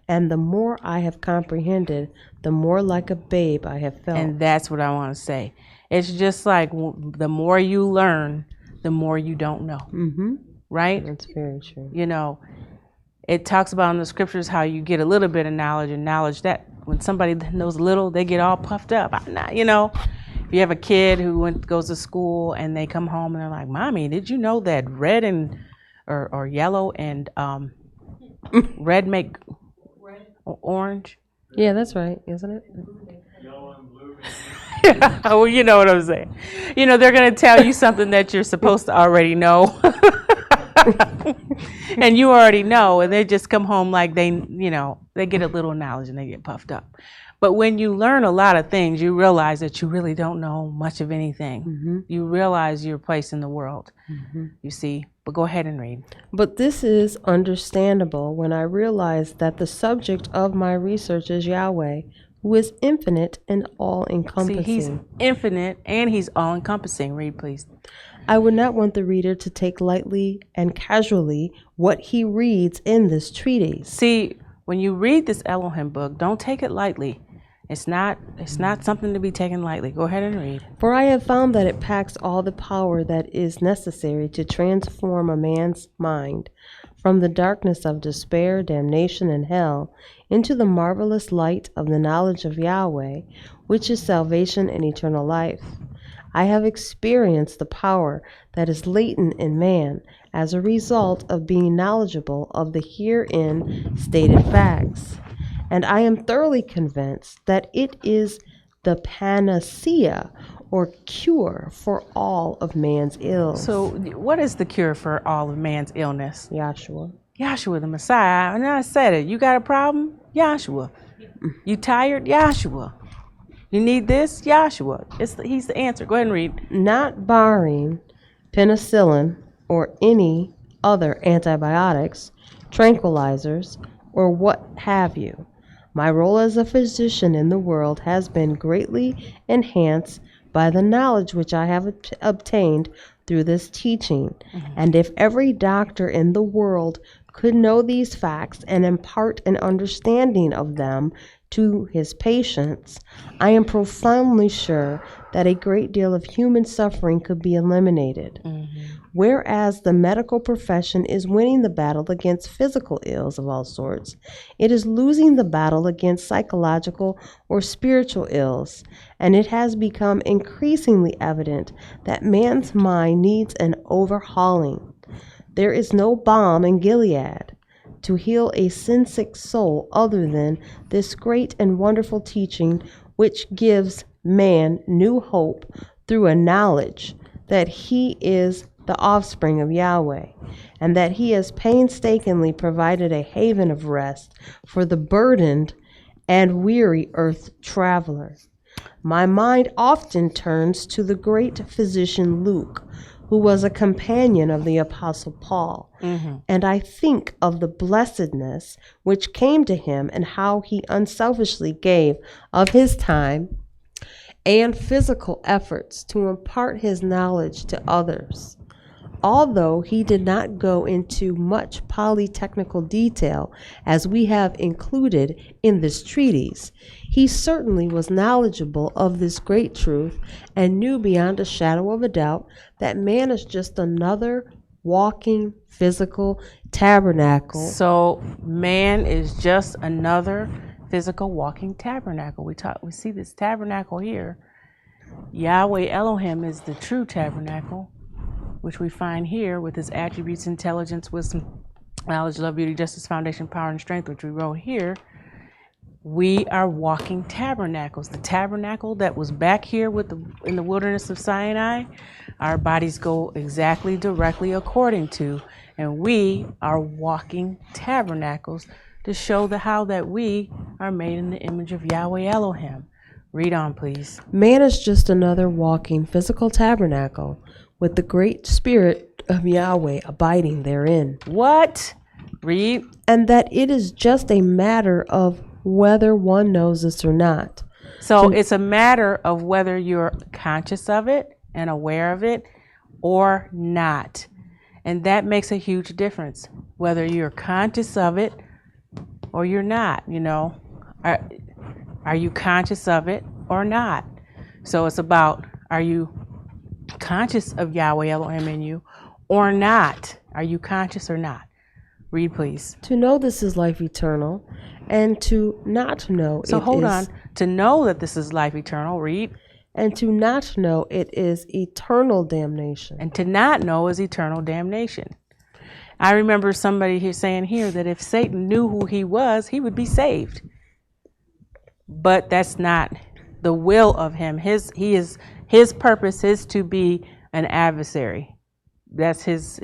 and the more I have comprehended, the more like a babe I have felt. And that's what I want to say. It's just like the more you learn, the more you don't know. Mm-hmm. Right? That's very true. It talks about in the scriptures how you get a little bit of knowledge, and knowledge that when somebody knows a little, they get all puffed up. If you have a kid who goes to school and they come home and they're like, Mommy, did you know that red and or yellow and red make orange? Yeah, that's right, isn't it? Yellow and blue. Well, you know what I'm saying. You know, they're going to tell you something that you're supposed to already know. And you already know, and they just come home like they get a little knowledge and they get puffed up. But when you learn a lot of things, you realize that you really don't know much of anything. Mm-hmm. You realize your place in the world, you see. But go ahead and read. But this is understandable when I realize that the subject of my research is Yahweh, who is infinite and all-encompassing. See, he's infinite and he's all-encompassing. Read, please. I would not want the reader to take lightly and casually what he reads in this treatise. See, when you read this Elohim book, don't take it lightly. It's not something to be taken lightly. Go ahead and read. For I have found that it packs all the power that is necessary to transform a man's mind from the darkness of despair, damnation, and hell into the marvelous light of the knowledge of Yahweh, which is salvation and eternal life. I have experienced the power that is latent in man as a result of being knowledgeable of the herein stated facts. And I am thoroughly convinced that it is the panacea or cure for all of man's ills. So what is the cure for all of man's illness? Yahshua. Yahshua, the Messiah. And I said it. You got a problem? Yahshua. You tired? Yahshua. You need this? Yahshua. He's the answer. Go ahead and read. Not barring penicillin or any other antibiotics, tranquilizers, or what have you. My role as a physician in the world has been greatly enhanced by the knowledge which I have obtained through this teaching. And if every doctor in the world could know these facts and impart an understanding of them to his patients, I am profoundly sure that a great deal of human suffering could be eliminated. Whereas the medical profession is winning the battle against physical ills of all sorts, it is losing the battle against psychological or spiritual ills, and it has become increasingly evident that man's mind needs an overhauling. There is no balm in Gilead to heal a sin-sick soul other than this great and wonderful teaching which gives man new hope through a knowledge that he is the offspring of Yahweh, and that he has painstakingly provided a haven of rest for the burdened and weary earth traveler. My mind often turns to the great physician Luke, who was a companion of the Apostle Paul, and I think of the blessedness which came to him and how he unselfishly gave of his time and physical efforts to impart his knowledge to others. Although he did not go into much polytechnical detail as we have included in this treatise, he certainly was knowledgeable of this great truth and knew beyond a shadow of a doubt that man is just another walking physical tabernacle. So man is just another physical walking tabernacle. We see this tabernacle here. Yahweh Elohim is the true tabernacle, which we find here with his attributes, intelligence, wisdom, knowledge, love, beauty, justice, foundation, power, and strength, which we wrote here. We are walking tabernacles. The tabernacle that was back here in the wilderness of Sinai, our bodies go exactly directly according to, and we are walking tabernacles to show how that we are made in the image of Yahweh Elohim. Read on, please. Man is just another walking physical tabernacle with the great spirit of Yahweh abiding therein. What? Read. And that it is just a matter of whether one knows this or not. So it's a matter of whether you're conscious of it and aware of it or not. And that makes a huge difference, whether you're conscious of it or you're not, Are you conscious of it or not? So it's about, are you conscious of Yahweh Elohim in you or not? Are you conscious or not? Read, please. To know this is life eternal, and to not know So hold on. To know that this is life eternal, read. And to not know it is eternal damnation. And to not know is eternal damnation. I remember somebody here saying here that if Satan knew who he was, he would be saved. But that's not the will of him. His purpose is to be an adversary. That's his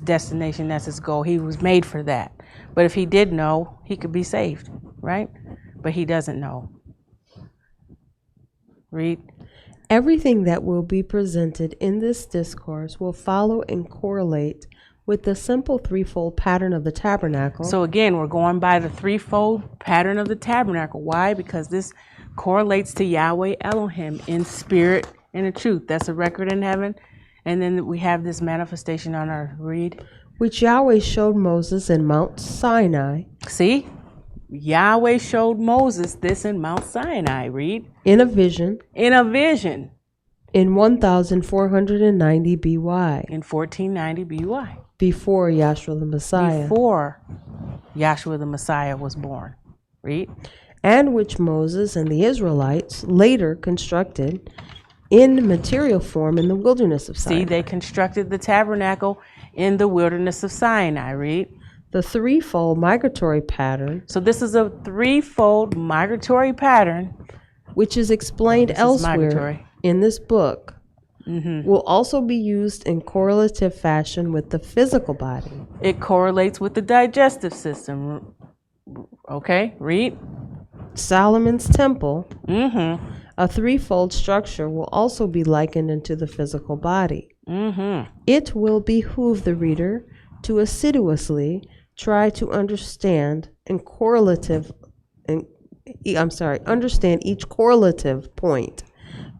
destination. That's his goal. He was made for that. But if he did know, he could be saved, right? But he doesn't know. Read. Everything that will be presented in this discourse will follow and correlate with the simple threefold pattern of the tabernacle. So again, we're going by the threefold pattern of the tabernacle. Why? Because this correlates to Yahweh Elohim in spirit and in truth. That's a record in heaven. And then we have this manifestation on earth. Read. Which Yahweh showed Moses in Mount Sinai. See? Yahweh showed Moses this in Mount Sinai. Read. In a vision. In a vision. In 1490 BY. In 1490 BY. Before Yahshua the Messiah. Before Yahshua the Messiah was born. Read. And which Moses and the Israelites later constructed in material form in the wilderness of Sinai. See, they constructed the tabernacle in the wilderness of Sinai. Read. The threefold migratory pattern. So this is a threefold migratory pattern. Which is explained elsewhere in this book. Will also be used in correlative fashion with the physical body. It correlates with the digestive system. Okay, read. Solomon's temple, a threefold structure, will also be likened into the physical body. It will behoove the reader to assiduously try to understand understand each correlative point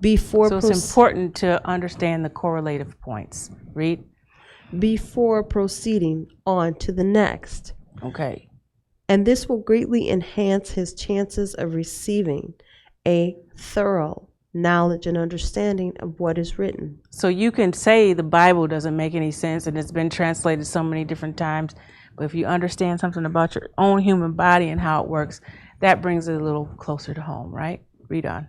before. So it's important to understand the correlative points. Read. Before proceeding on to the next. Okay. And this will greatly enhance his chances of receiving a thorough knowledge and understanding of what is written. So you can say the Bible doesn't make any sense and it's been translated so many different times, but if you understand something about your own human body and how it works, that brings it a little closer to home, right? Read on.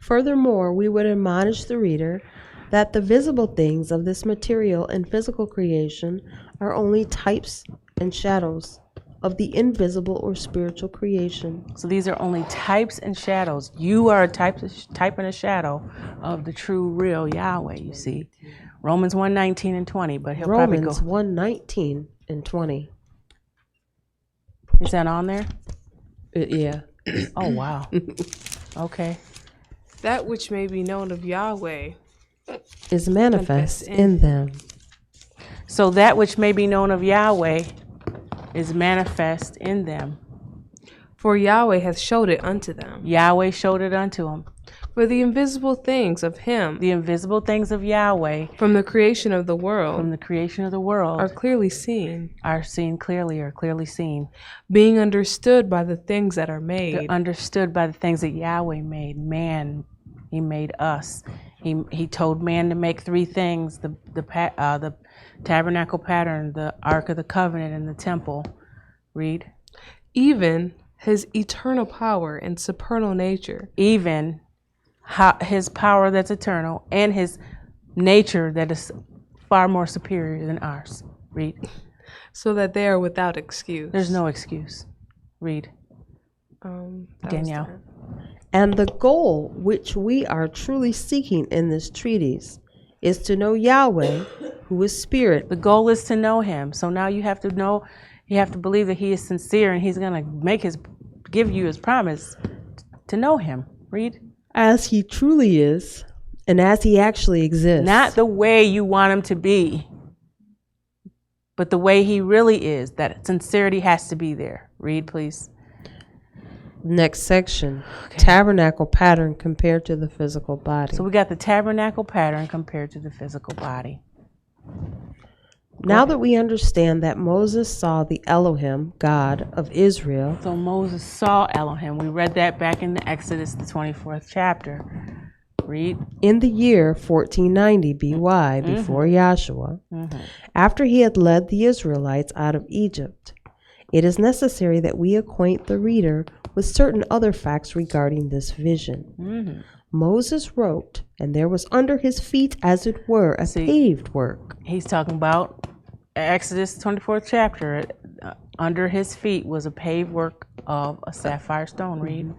Furthermore, we would admonish the reader that the visible things of this material and physical creation are only types and shadows of the invisible or spiritual creation. So these are only types and shadows. You are a type and a shadow of the true, real Yahweh, you see. Romans 1:19 and 20, but he'll probably go. Romans 1:19 and 20. Is that on there? Yeah. Oh, wow. Okay. That which may be known of Yahweh is manifest in them. So that which may be known of Yahweh is manifest in them. For Yahweh hath showed it unto them. Yahweh showed it unto them. For the invisible things of him, The invisible things of Yahweh from the creation of the world, from the creation of the world are clearly seen, are clearly seen. being understood by the things that are made. They're understood by the things that Yahweh made. Man, he made us. He told man to make three things: the tabernacle pattern, the Ark of the Covenant, and the temple. Read. Even his eternal power and supernal nature. Even his power that's eternal and his nature that is far more superior than ours. Read. So that they are without excuse. There's no excuse. Read. Danielle. And the goal which we are truly seeking in this treatise is to know Yahweh, who is spirit. The goal is to know him. So now you have to know, you have to believe that he is sincere and he's going to give you his promise to know him. Read. As he truly is, and as he actually exists. Not the way you want him to be, but the way he really is. That sincerity has to be there. Read, please. Next section. Okay. Tabernacle pattern compared to the physical body. So we got the tabernacle pattern compared to the physical body. Now that we understand that Moses saw the Elohim, God of Israel. So Moses saw Elohim. We read that back in the Exodus, the 24th chapter. Read. In the year 1490 BY, before Yahshua, after he had led the Israelites out of Egypt. It is necessary that we acquaint the reader with certain other facts regarding this vision. Moses wrote, and there was under his feet, as it were, a paved work. He's talking about Exodus 24th chapter. Under his feet was a paved work of a sapphire stone. Read.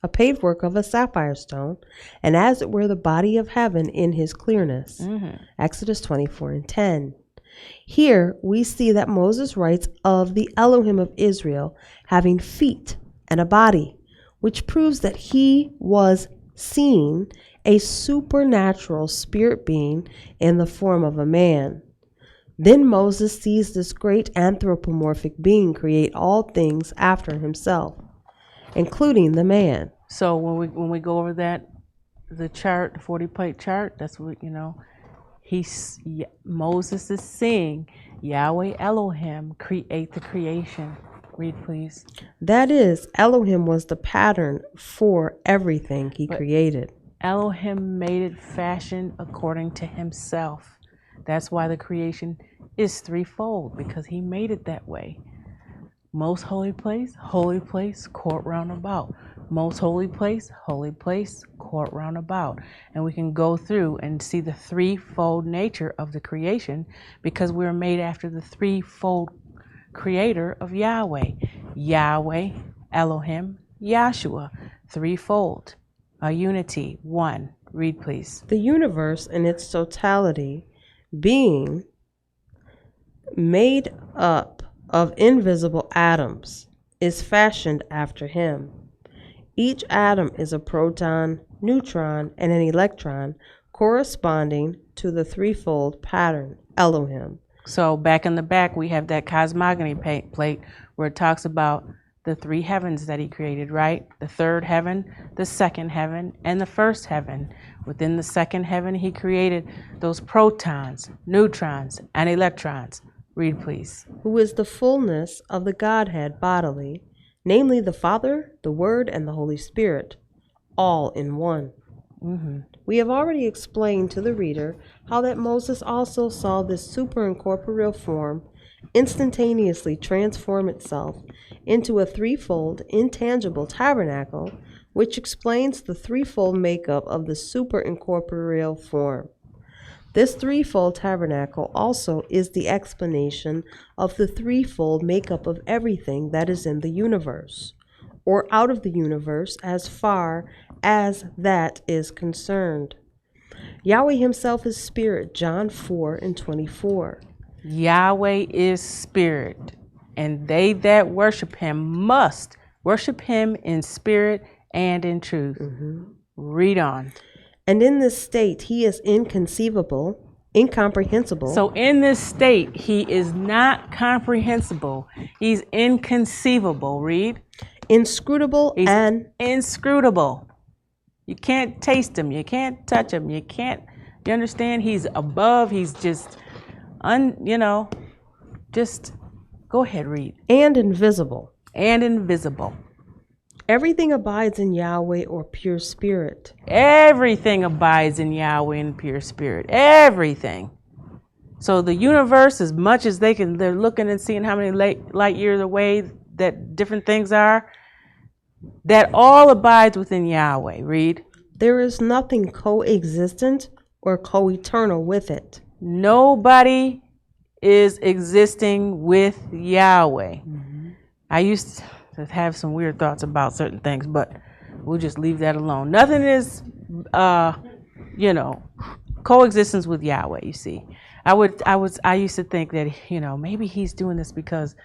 a paved work of a sapphire stone, and as it were the body of heaven in his clearness. Exodus 24:10. Here we see that Moses writes of the Elohim of Israel having feet and a body, which proves that he was seeing a supernatural spirit being in the form of a man. Then Moses sees this great anthropomorphic being create all things after himself, including the man. So when we go over that, the chart, the 40-plate chart, that's what, Moses is seeing Yahweh Elohim create the creation. Read, please. That is, Elohim was the pattern for everything he created. Elohim made it fashioned according to himself. That's why the creation is threefold, because he made it that way. Most holy place, court round about. Most holy place, court round about. And we can go through and see the threefold nature of the creation, because we're made after the threefold creator of Yahweh. Yahweh, Elohim, Yahshua, threefold, a unity, one. Read, please. The universe in its totality, being made up of invisible atoms, is fashioned after him. Each atom is a proton, neutron, and an electron corresponding to the threefold pattern, Elohim. So back in the back, we have that cosmogony plate where it talks about the three heavens that he created, right? The third heaven, the second heaven, and the first heaven. Within the second heaven, he created those protons, neutrons, and electrons. Read, please. Who is the fullness of the Godhead bodily, namely the Father, the Word, and the Holy Spirit, all in one. We have already explained to the reader how that Moses also saw this superincorporeal form instantaneously transform itself into a threefold, intangible tabernacle, which explains the threefold makeup of the superincorporeal form. This threefold tabernacle also is the explanation of the threefold makeup of everything that is in the universe, or out of the universe as far as that is concerned. Yahweh himself is spirit, John 4:24. Yahweh is spirit, and they that worship him must worship him in spirit and in truth. Read on. And in this state, he is inconceivable, incomprehensible. So in this state, he is not comprehensible. He's inconceivable. Read. Inscrutable and inscrutable. You can't taste him. You can't touch him. You understand? He's above. He's just, just go ahead, read. And invisible. And invisible. Everything abides in Yahweh or pure spirit. Everything abides in Yahweh and pure spirit. Everything. So the universe, as much as they're looking and seeing how many light years away that different things are, that all abides within Yahweh. Read. There is nothing co-existent or co-eternal with it. Nobody is existing with Yahweh. I used to have some weird thoughts about certain things, but we'll just leave that alone. Nothing is, coexistence with Yahweh. You see, I used to think that maybe he's doing this because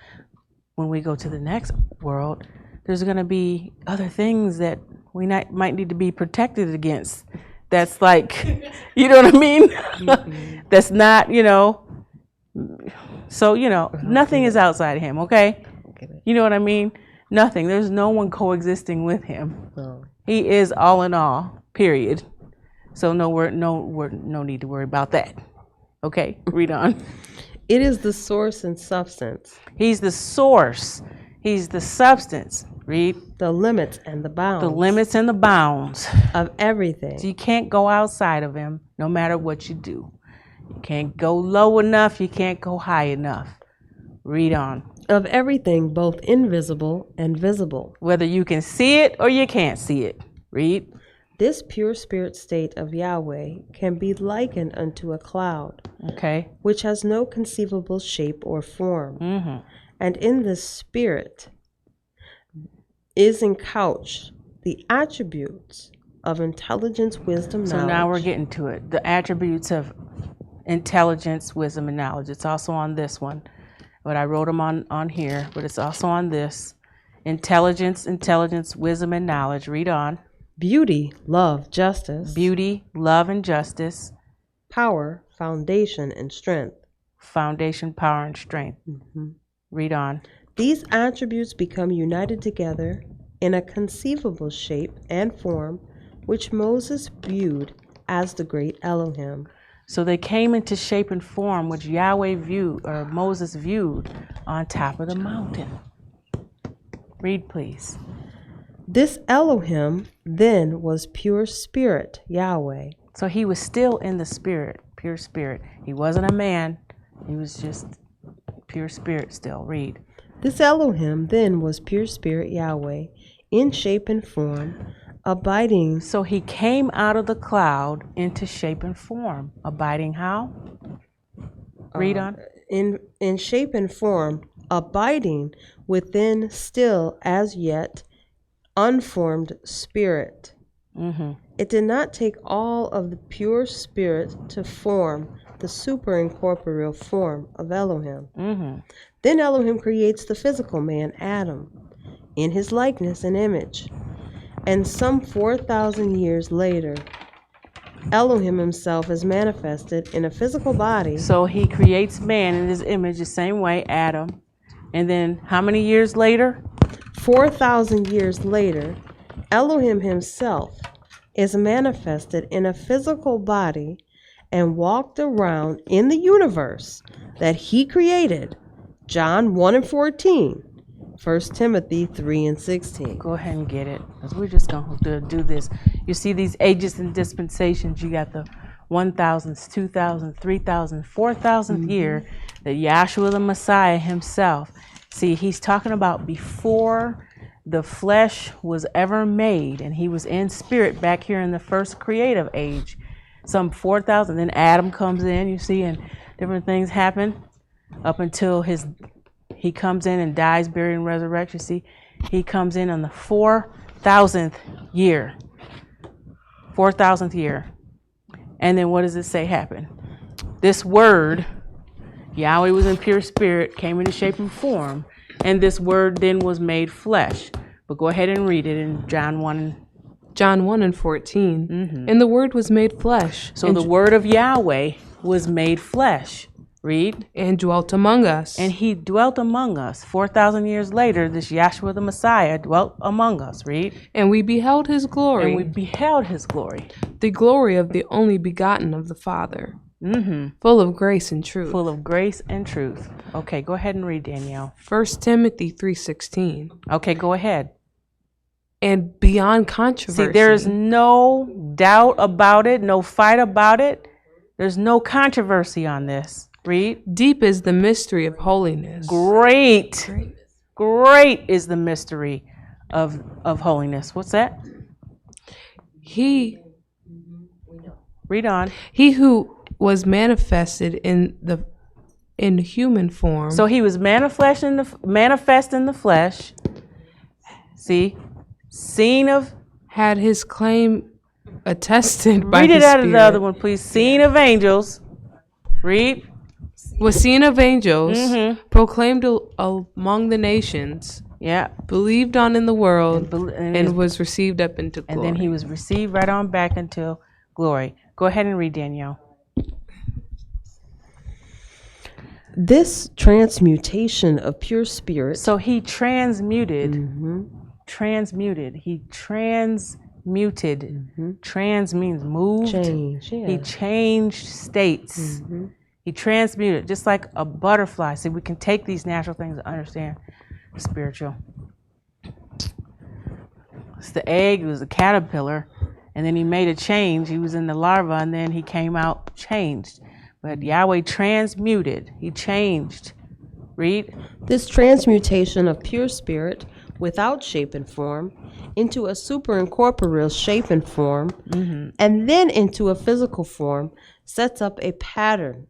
when we go to the next world, there's going to be other things that we might need to be protected against. That's like, you know what I mean? That's not, So, nothing is outside of him, okay? You know what I mean? Nothing. There's no one coexisting with him. He is all in all, period. So no need to worry about that. Okay, read on. It is the source and substance. He's the source. He's the substance. Read. The limits and the bounds. The limits and the bounds of everything. So you can't go outside of him no matter what you do. You can't go low enough. You can't go high enough. Read on. Of everything, both invisible and visible. Whether you can see it or you can't see it. Read. This pure spirit state of Yahweh can be likened unto a cloud, okay, which has no conceivable shape or form. And in this spirit is encouched the attributes of intelligence, wisdom, So knowledge. now we're getting to it. The attributes of intelligence, wisdom, and knowledge. It's also on this one. But I wrote them on here, but it's also on this. Intelligence, wisdom, and knowledge. Read on. Beauty, love, justice. Beauty, love, and justice. Power, foundation, and strength. Foundation, power, and strength. Read on. These attributes become united together in a conceivable shape and form, which Moses viewed as the great Elohim. So they came into shape and form which Yahweh viewed, or Moses viewed, on top of the mountain. Read, please. This Elohim then was pure spirit, Yahweh. So he was still in the spirit, pure spirit. He wasn't a man. He was just pure spirit still. Read. This Elohim then was pure spirit, Yahweh, in shape and form, abiding. So he came out of the cloud into shape and form. Abiding how? Read on. In shape and form, abiding within still as yet unformed spirit. It did not take all of the pure spirit to form the superincorporeal form of Elohim. Then Elohim creates the physical man, Adam, in his likeness and image. And some 4,000 years later, Elohim himself is manifested in a physical body. So he creates man in his image the same way, Adam. And then how many years later? 4,000 years later, Elohim himself is manifested in a physical body and walked around in the universe that he created. John 1:14, 1 Timothy 3:16. Go ahead and get it, because we're just going to do this. You see these ages and dispensations. You got the 1,000th, 2,000th, 3,000th, 4,000th year that Yahshua the Messiah himself. See, he's talking about before the flesh was ever made, and he was in spirit back here in the first creative age. Some 4,000, then Adam comes in, you see, and different things happen up until he comes in and dies, buried, and resurrects. You see, he comes in on the 4,000th year. 4,000th year. And then what does it say happened? This word, Yahweh was in pure spirit, came into shape and form, and this word then was made flesh. But go ahead and read it in John 1. John 1:14. And the word was made flesh. So the word of Yahweh was made flesh. Read. And dwelt among us. And he dwelt among us. 4,000 years later, this Yahshua the Messiah dwelt among us. Read. And we beheld his glory. And we beheld his glory. The glory of the only begotten of the Father. Full of grace and truth. Full of grace and truth. Okay, go ahead and read, Danielle. 1 Timothy 3:16. Okay, go ahead. And beyond controversy. See, there is no doubt about it, no fight about it. There's no controversy on this. Read. Deep is the mystery of holiness. Great is the mystery of holiness. What's that? Read on. He who was manifested in human form. So he was manifest in the flesh. See, seen of. Had his claim attested by Read it the out of the Spirit. other one, please. Seen of angels. Read. Was seen of angels, proclaimed among the nations, believed on in the world, and was received up into glory. And then he was received right on back into glory. Go ahead and read, Danielle. This transmutation of pure spirit. So he transmuted. He transmuted. Trans means moved. Change, yeah. He changed states. He transmuted, just like a butterfly. See, we can take these natural things to understand the spiritual. It's the egg, it was a caterpillar, and then he made a change. He was in the larva, and then he came out changed. But Yahweh transmuted. He changed. Read. This transmutation of pure spirit without shape and form into a superincorporeal shape and form, and then into a physical form, sets up a pattern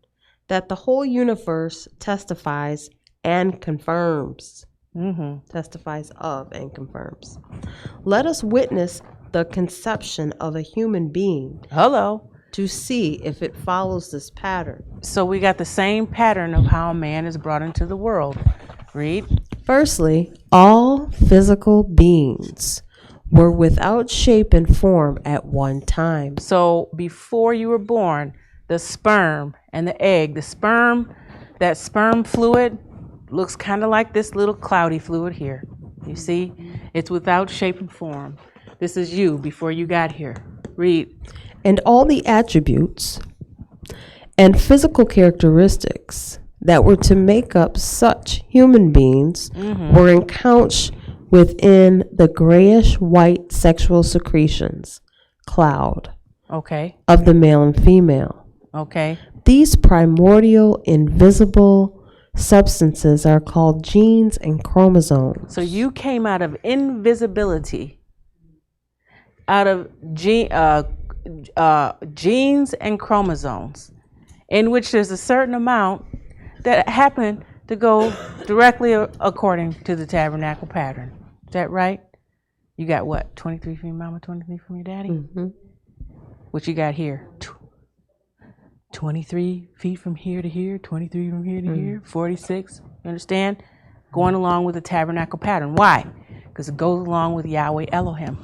that the whole universe testifies and confirms. testifies of and confirms. Let us witness the conception of a human being Hello. to see if it follows this pattern. So we got the same pattern of how a man is brought into the world. Read. Firstly, all physical beings were without shape and form at one time. So before you were born, the sperm and the egg, that sperm fluid looks kind of like this little cloudy fluid here. You see? It's without shape and form. This is you before you got here. Read. And all the attributes and physical characteristics that were to make up such human beings were encouched within the grayish-white sexual secretions cloud Okay. of the male and female. Okay. These primordial invisible substances are called genes and chromosomes. So you came out of invisibility, out of genes and chromosomes, in which there's a certain amount that happen to go directly according to the tabernacle pattern. Is that right? You got what? 23 from your mama, 23 from your daddy? What you got here? 23 feet from here to here, 23 from here to here, 46. You understand? Going along with the tabernacle pattern. Why? Because it goes along with Yahweh Elohim.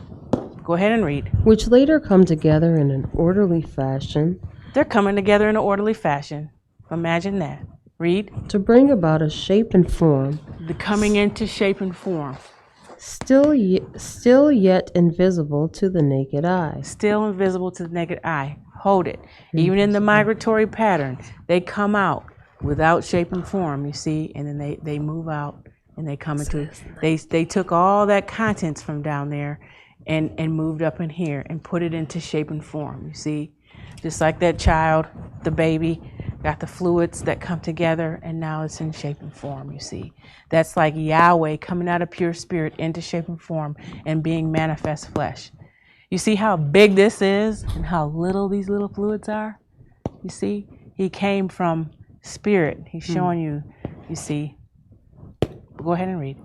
Go ahead and read. Which later come together in an orderly fashion. They're coming together in an orderly fashion. Imagine that. Read. To bring about a shape and form. The coming into shape and form. Still yet invisible to the naked eye. Still invisible to the naked eye. Hold it. Even in the migratory pattern, they come out without shape and form, you see, and then they move out and they come into, they took all that contents from down there and moved up in here and put it into shape and form, you see. Just like that child, the baby, got the fluids that come together and now it's in shape and form, you see. That's like Yahweh coming out of pure spirit into shape and form and being manifest flesh. You see how big this is and how little these little fluids are? You see, he came from spirit. He's showing you, you see. Go ahead and read.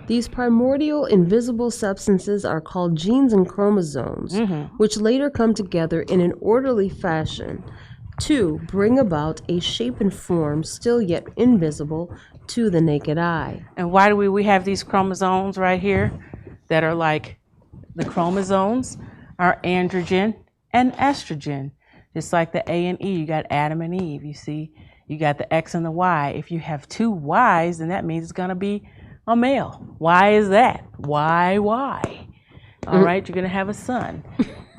These primordial invisible substances are called genes and chromosomes, which later come together in an orderly fashion to bring about a shape and form still yet invisible to the naked eye. And why do we have these chromosomes right here that are like, the chromosomes are androgen and estrogen. Just like the A and E, you got Adam and Eve, you see. You got the X and the Y. If you have two Y's, then that means it's going to be a male. Why is that? Why? All right, you're going to have a son.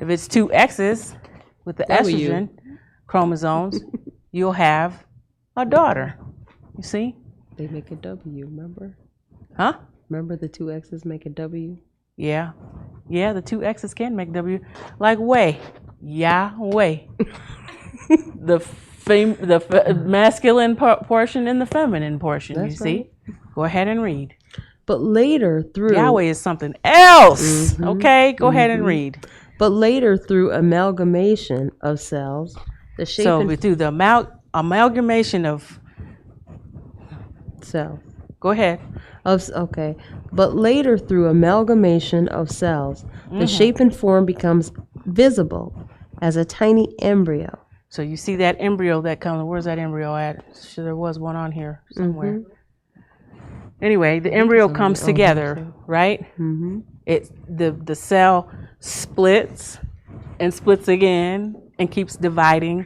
If it's two X's with the estrogen chromosomes, you'll have a daughter. You see? They make a W, remember? Huh? Remember the two X's make a W? Yeah. Yeah, the two X's can make W. Like way. Yahweh. the masculine portion and the feminine portion, That's you see? Go ahead and read. But later through... Yahweh is something else. Okay, go ahead and read. But later through amalgamation of cells, the shape So we do the amalgamation of... cells. Go ahead. But later through amalgamation of cells, the shape and form becomes visible as a tiny embryo. So you see that embryo that comes, where's that embryo at? Sure, there was one on here somewhere. Anyway, the embryo comes together, right? The cell splits and splits again and keeps dividing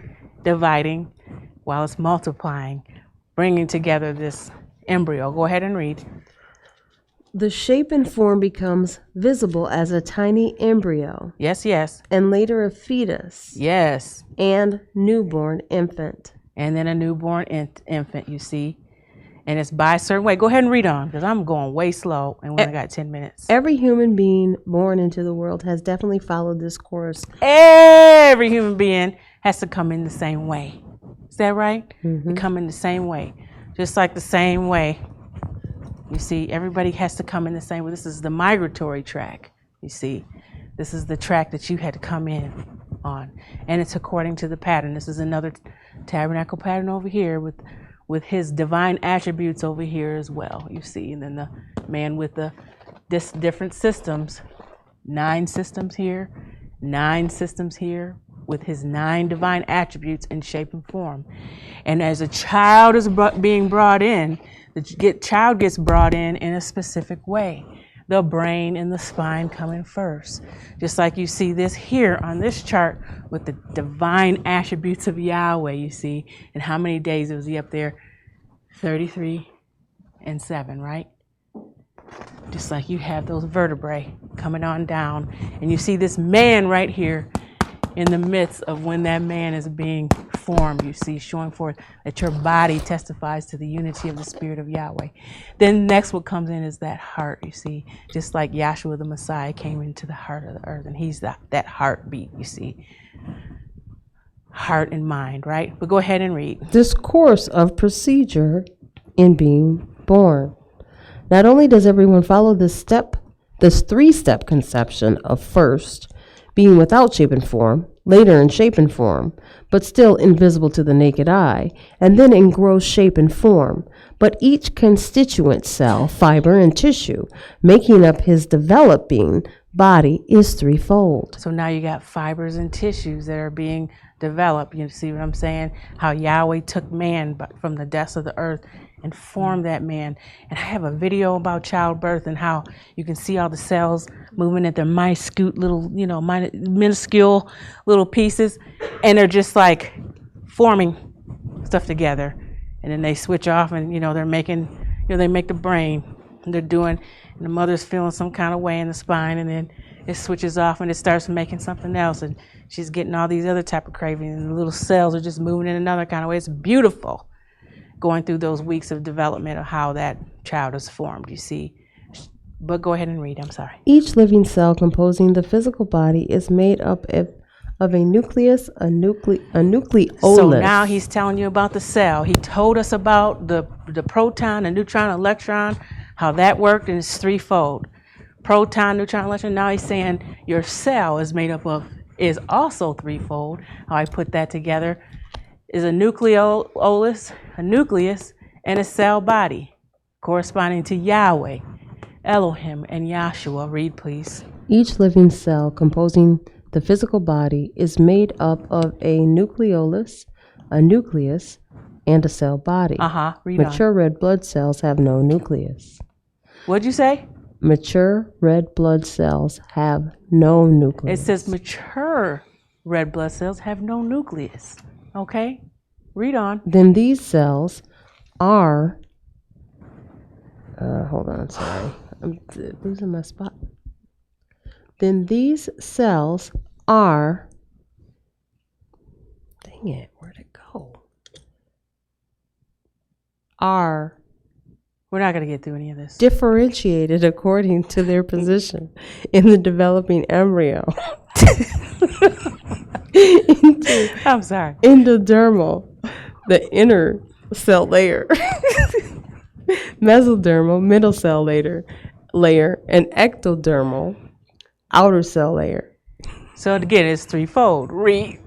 while it's multiplying, bringing together this embryo. Go ahead and read. The shape and form becomes visible as a tiny embryo. Yes, yes. And later a fetus. Yes. And newborn infant. And then a newborn infant, you see. And it's by a certain way. Go ahead and read on, because I'm going way slow and we only got 10 minutes. Every human being born into the world has definitely followed this course. Every human being has to come in the same way. Is that right? They come in the same way. Just like the same way. You see, everybody has to come in the same way. This is the migratory track, you see. This is the track that you had to come in on. And it's according to the pattern. This is another tabernacle pattern over here with with his divine attributes over here as well, you see. And then the man with the different systems, 9 systems here, 9 systems here, with his 9 divine attributes in shape and form. And as a child is being brought in, the child gets brought in a specific way. The brain and the spine coming first. Just like you see this here on this chart with the divine attributes of Yahweh, you see. And how many days was he up there? 33 and 7, right? Just like you have those vertebrae coming on down. And you see this man right here in the midst of when that man is being formed, you see, showing forth that your body testifies to the unity of the Spirit of Yahweh. Then next what comes in is that heart, you see, just like Yahshua the Messiah came into the heart of the earth, and he's that heartbeat, you see. Heart and mind, right? But go ahead and read. This course of procedure in being born. Not only does everyone follow this 3-step conception of first being without shape and form, later in shape and form, but still invisible to the naked eye, and then in gross shape and form, but each constituent cell, fiber, and tissue making up his developing body is threefold. So now you got fibers and tissues that are being developed. You see what I'm saying? How Yahweh took man from the depths of the earth and formed that man. And I have a video about childbirth and how you can see all the cells moving at their minuscule little, minuscule little pieces, and they're just like forming stuff together. And then they switch off, and they're making, they make the brain, and they're doing, and the mother's feeling some kind of way in the spine, and then it switches off and it starts making something else, and she's getting all these other type of cravings, and the little cells are just moving in another kind of way. It's beautiful going through those weeks of development of how that child is formed, you see. But go ahead and read, I'm sorry. Each living cell composing the physical body is made up of a nucleus, a nucleolus. So now he's telling you about the cell. He told us about the proton, the neutron, electron, how that worked, and it's threefold. Proton, neutron, electron. Now he's saying your cell is also threefold. How I put that together is a nucleolus, a nucleus, and a cell body, corresponding to Yahweh, Elohim, and Yahshua. Read, please. Each living cell composing the physical body is made up of a nucleolus, a nucleus, and a cell body. Read Mature red blood cells have no nucleus. What'd you say? Mature red blood cells have no nucleus. It says mature red blood cells have no nucleus. Okay, read on. Then these cells are, hold on, sorry, I'm losing my spot. Then these cells are, dang it, where'd it go? Are We're not going to get through any of this. differentiated according to their position in the developing embryo. I'm sorry. Endodermal, the inner cell layer. Mesodermal, middle cell layer, and ectodermal, outer cell layer. So again, it's threefold. Read.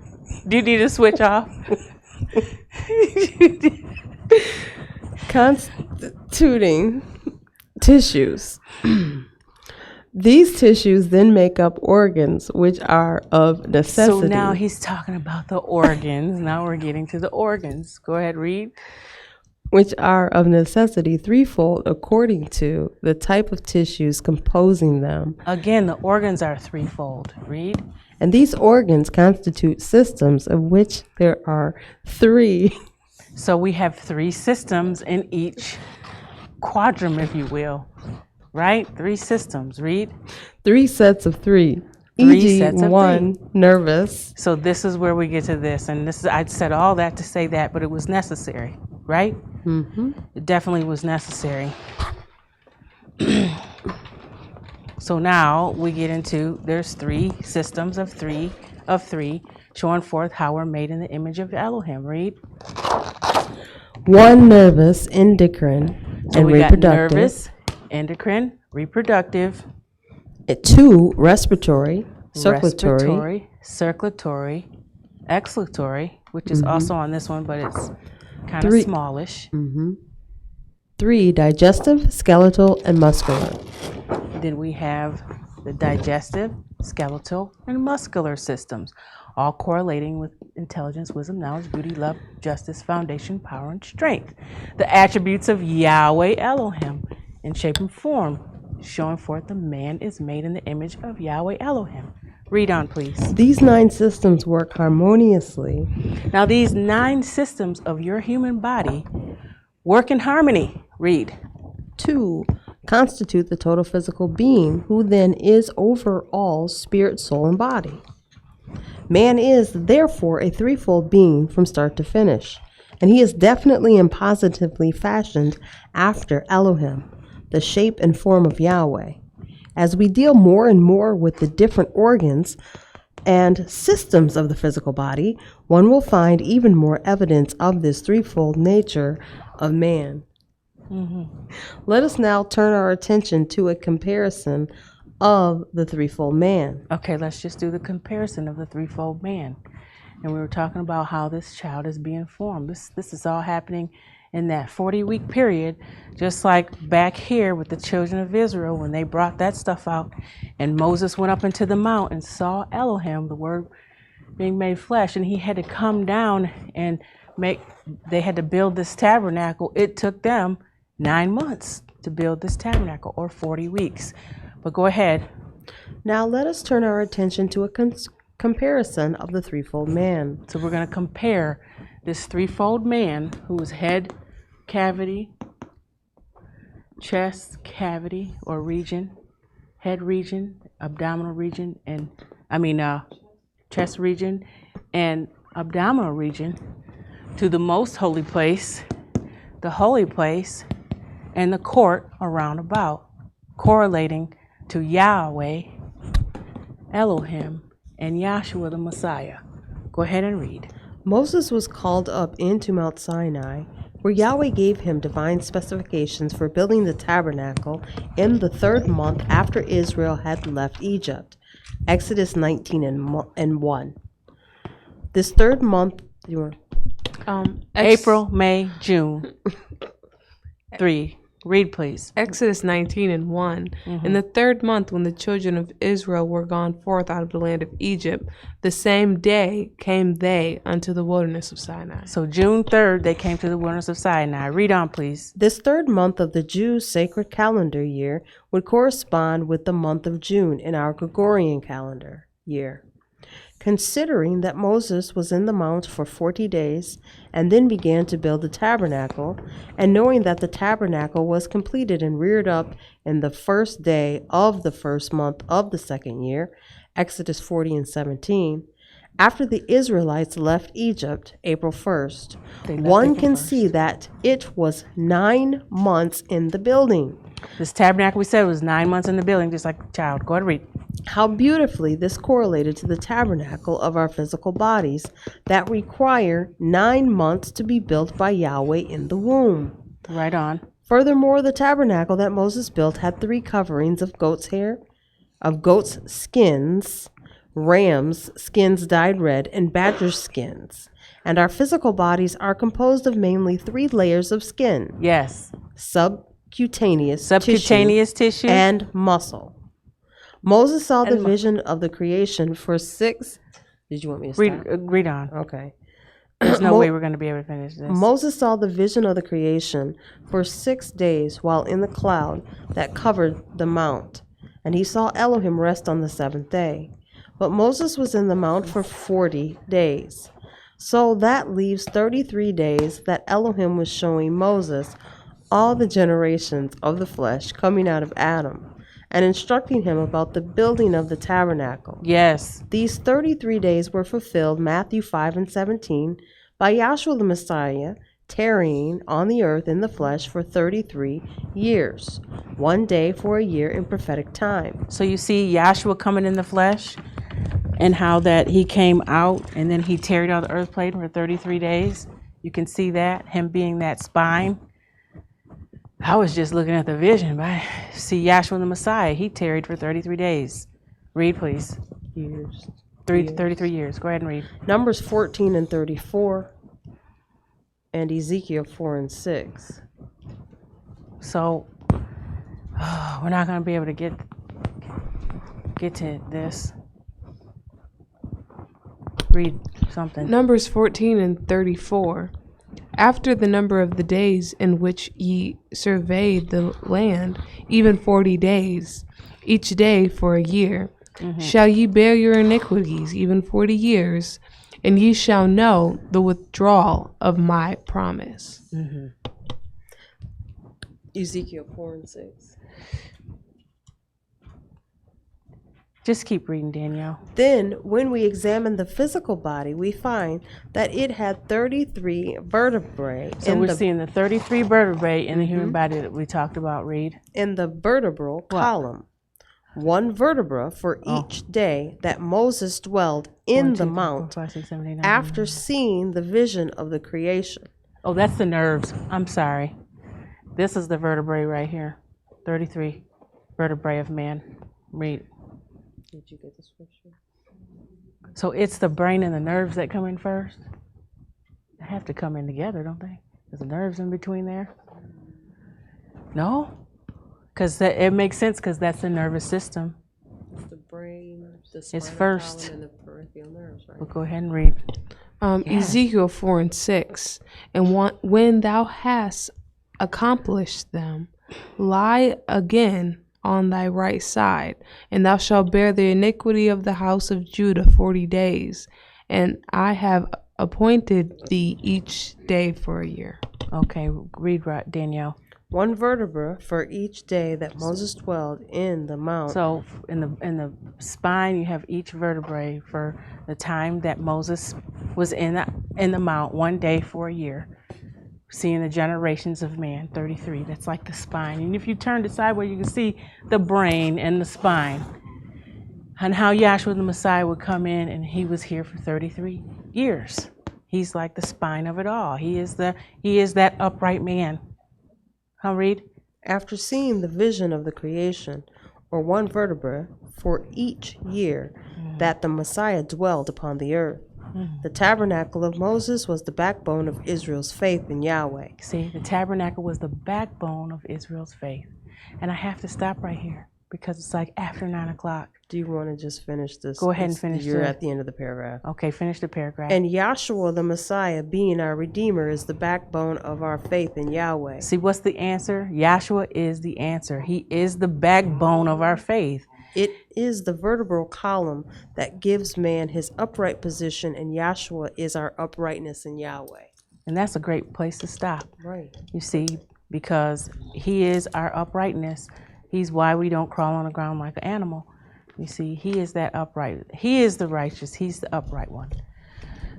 Do you need to switch off? Constituting tissues. These tissues then make up organs, which are of necessity. So now he's talking about the organs. Now we're getting to the organs. Go ahead, read. Which are of necessity threefold according to the type of tissues composing them. Again, the organs are threefold. Read. And these organs constitute systems, of which there are 3. So we have 3 systems in each quadrant, if you will. Right? 3 systems. Read. 3 sets of 3. 3 E.g. sets of 1, 3. nervous. So this is where we get to this. And this is, I said all that to say that, but it was necessary. Right? Mm-hmm. It definitely was necessary. So now we get into, there's 3 systems of 3, showing forth how we're made in the image of Elohim. Read. 1, nervous, endocrine, So and we got reproductive. nervous, endocrine, reproductive, 2, respiratory, circulatory, circulatory, exhalatory, which is also on this one, but it's kind of Three. smallish. 3, digestive, skeletal, and muscular. Then we have the digestive, skeletal, and muscular systems, all correlating with intelligence, wisdom, knowledge, beauty, love, justice, foundation, power, and strength. The attributes of Yahweh Elohim in shape and form, showing forth the man is made in the image of Yahweh Elohim. Read on, please. These 9 systems work harmoniously. Now, these 9 systems of your human body work in harmony. Read. 2, constitute the total physical being, who then is over all spirit, soul, and body. Man is, therefore, a threefold being from start to finish, and he is definitely and positively fashioned after Elohim, the shape and form of Yahweh. As we deal more and more with the different organs and systems of the physical body, one will find even more evidence of this threefold nature of man. Let us now turn our attention to a comparison of the threefold man. Okay, let's just do the comparison of the threefold man. And we were talking about how this child is being formed. This is all happening in that 40-week period, just like back here with the children of Israel when they brought that stuff out. And Moses went up into the mount and saw Elohim, the word being made flesh, and he had to come down and they had to build this tabernacle. It took them 9 months to build this tabernacle, or 40 weeks. But go ahead. Now let us turn our attention to a comparison of the threefold man. So we're going to compare this threefold man, who is head cavity, chest cavity or region, head region, abdominal region, and chest region and abdominal region, to the most holy place, the holy place, and the court around about, correlating to Yahweh, Elohim, and Yahshua the Messiah. Go ahead and read. Moses was called up into Mount Sinai, where Yahweh gave him divine specifications for building the tabernacle in the 3rd month after Israel had left Egypt. Exodus 19 and 1. This 3rd month, April, May, June. 3. Read, please. Exodus 19 and 1. In the 3rd month, when the children of Israel were gone forth out of the land of Egypt, the same day came they unto the wilderness of Sinai. So June 3rd, they came to the wilderness of Sinai. Read on, please. This 3rd month of the Jews' sacred calendar year would correspond with the month of June in our Gregorian calendar year. Considering that Moses was in the mount for 40 days and then began to build the tabernacle, and knowing that the tabernacle was completed and reared up in the 1st day of the 1st month of the 2nd year, Exodus 40 and 17, after the Israelites left Egypt, April 1st, one can see that it was 9 months in the building. This tabernacle, we said, was 9 months in the building, just like a child. Go ahead and read. How beautifully this correlated to the tabernacle of our physical bodies that require 9 months to be built by Yahweh in the womb. Right on. Furthermore, the tabernacle that Moses built had 3 coverings of goat's hair, of goat's skins, rams' skins dyed red, and badger skins. And our physical bodies are composed of mainly 3 layers of skin. Yes. Subcutaneous tissue, and muscle. Moses saw the vision of the creation for 6. Did you want me to stop? Read on. Okay. There's no way we're going to be able to finish this. Moses saw the vision of the creation for 6 days while in the cloud that covered the mount, and he saw Elohim rest on the 7th day. But Moses was in the mount for 40 days. So that leaves 33 days that Elohim was showing Moses all the generations of the flesh coming out of Adam, and instructing him about the building of the tabernacle. Yes. These 33 days were fulfilled, Matthew 5 and 17, by Yahshua the Messiah, tarrying on the earth in the flesh for 33 years, 1 day for a year in prophetic time. So you see Yahshua coming in the flesh, and how that he came out, and then he tarried on the earth plane for 33 days. You can see that, him being that spine. I was just looking at the vision, but I see Yahshua the Messiah. He tarried for 33 days. Read, please. Years. 33 years. Go ahead and read. Numbers 14 and 34. and Ezekiel 4 and 6. So we're not going to be able to get to this. Read something. Numbers 14 and 34. After the number of the days in which ye surveyed the land, even 40 days, each day for a year, shall ye bear your iniquities, even 40 years, and ye shall know the withdrawal of my promise. Ezekiel 4 and 6. Just keep reading, Danielle. Then, when we examine the physical body, we find that it had 33 vertebrae. So we're seeing the 33 vertebrae in the human body that we talked about. Read. In the vertebral column, one vertebra for each day that Moses dwelled in the mount after seeing the vision of the creation. Oh, that's the nerves. I'm sorry. This is the vertebrae right here. 33 vertebrae of man. Read. Did you get the scripture? So it's the brain and the nerves that come in first? They have to come in together, don't they? There's the nerves in between there? No? Because it makes sense because that's the nervous system. It's the brain, the It's spinal first. column, and the peripheral nerves, right? We'll go ahead and read. Ezekiel 4 and 6. And when thou hast accomplished them, lie again on thy right side, and thou shalt bear the iniquity of the house of Judah 40 days, and I have appointed thee each day for a year. Okay, read right, Danielle. One vertebra for each day that Moses dwelled in the mount. So in the spine, you have each vertebrae for the time that Moses was in the mount, 1 day for a year. Seeing the generations of man, 33. That's like the spine. And if you turn it sideways, you can see the brain and the spine. And how Yahshua the Messiah would come in, and he was here for 33 years. He's like the spine of it all. He is that upright man. I'll read. After seeing the vision of the creation, or one vertebra for each year that the Messiah dwelled upon the earth. The tabernacle of Moses was the backbone of Israel's faith in Yahweh. See, the tabernacle was the backbone of Israel's faith. And I have to stop right here because it's like after 9 o'clock. Do you want to just finish this? Go ahead and finish. You're at the end of the paragraph. Okay, finish the paragraph. And Yahshua the Messiah, being our Redeemer, is the backbone of our faith in Yahweh. See, what's the answer? Yahshua is the answer. He is the backbone of our faith. It is the vertebral column that gives man his upright position, and Yahshua is our uprightness in Yahweh. And that's a great place to stop. Right. You see, because he is our uprightness. He's why we don't crawl on the ground like an animal. You see, he is that upright. He is the righteous. He's the upright one.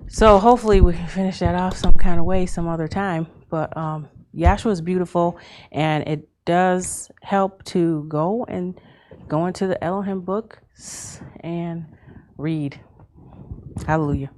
So hopefully we can finish that off some kind of way some other time. But Yahshua is beautiful, and it does help to go into the Elohim books and read. Hallelujah.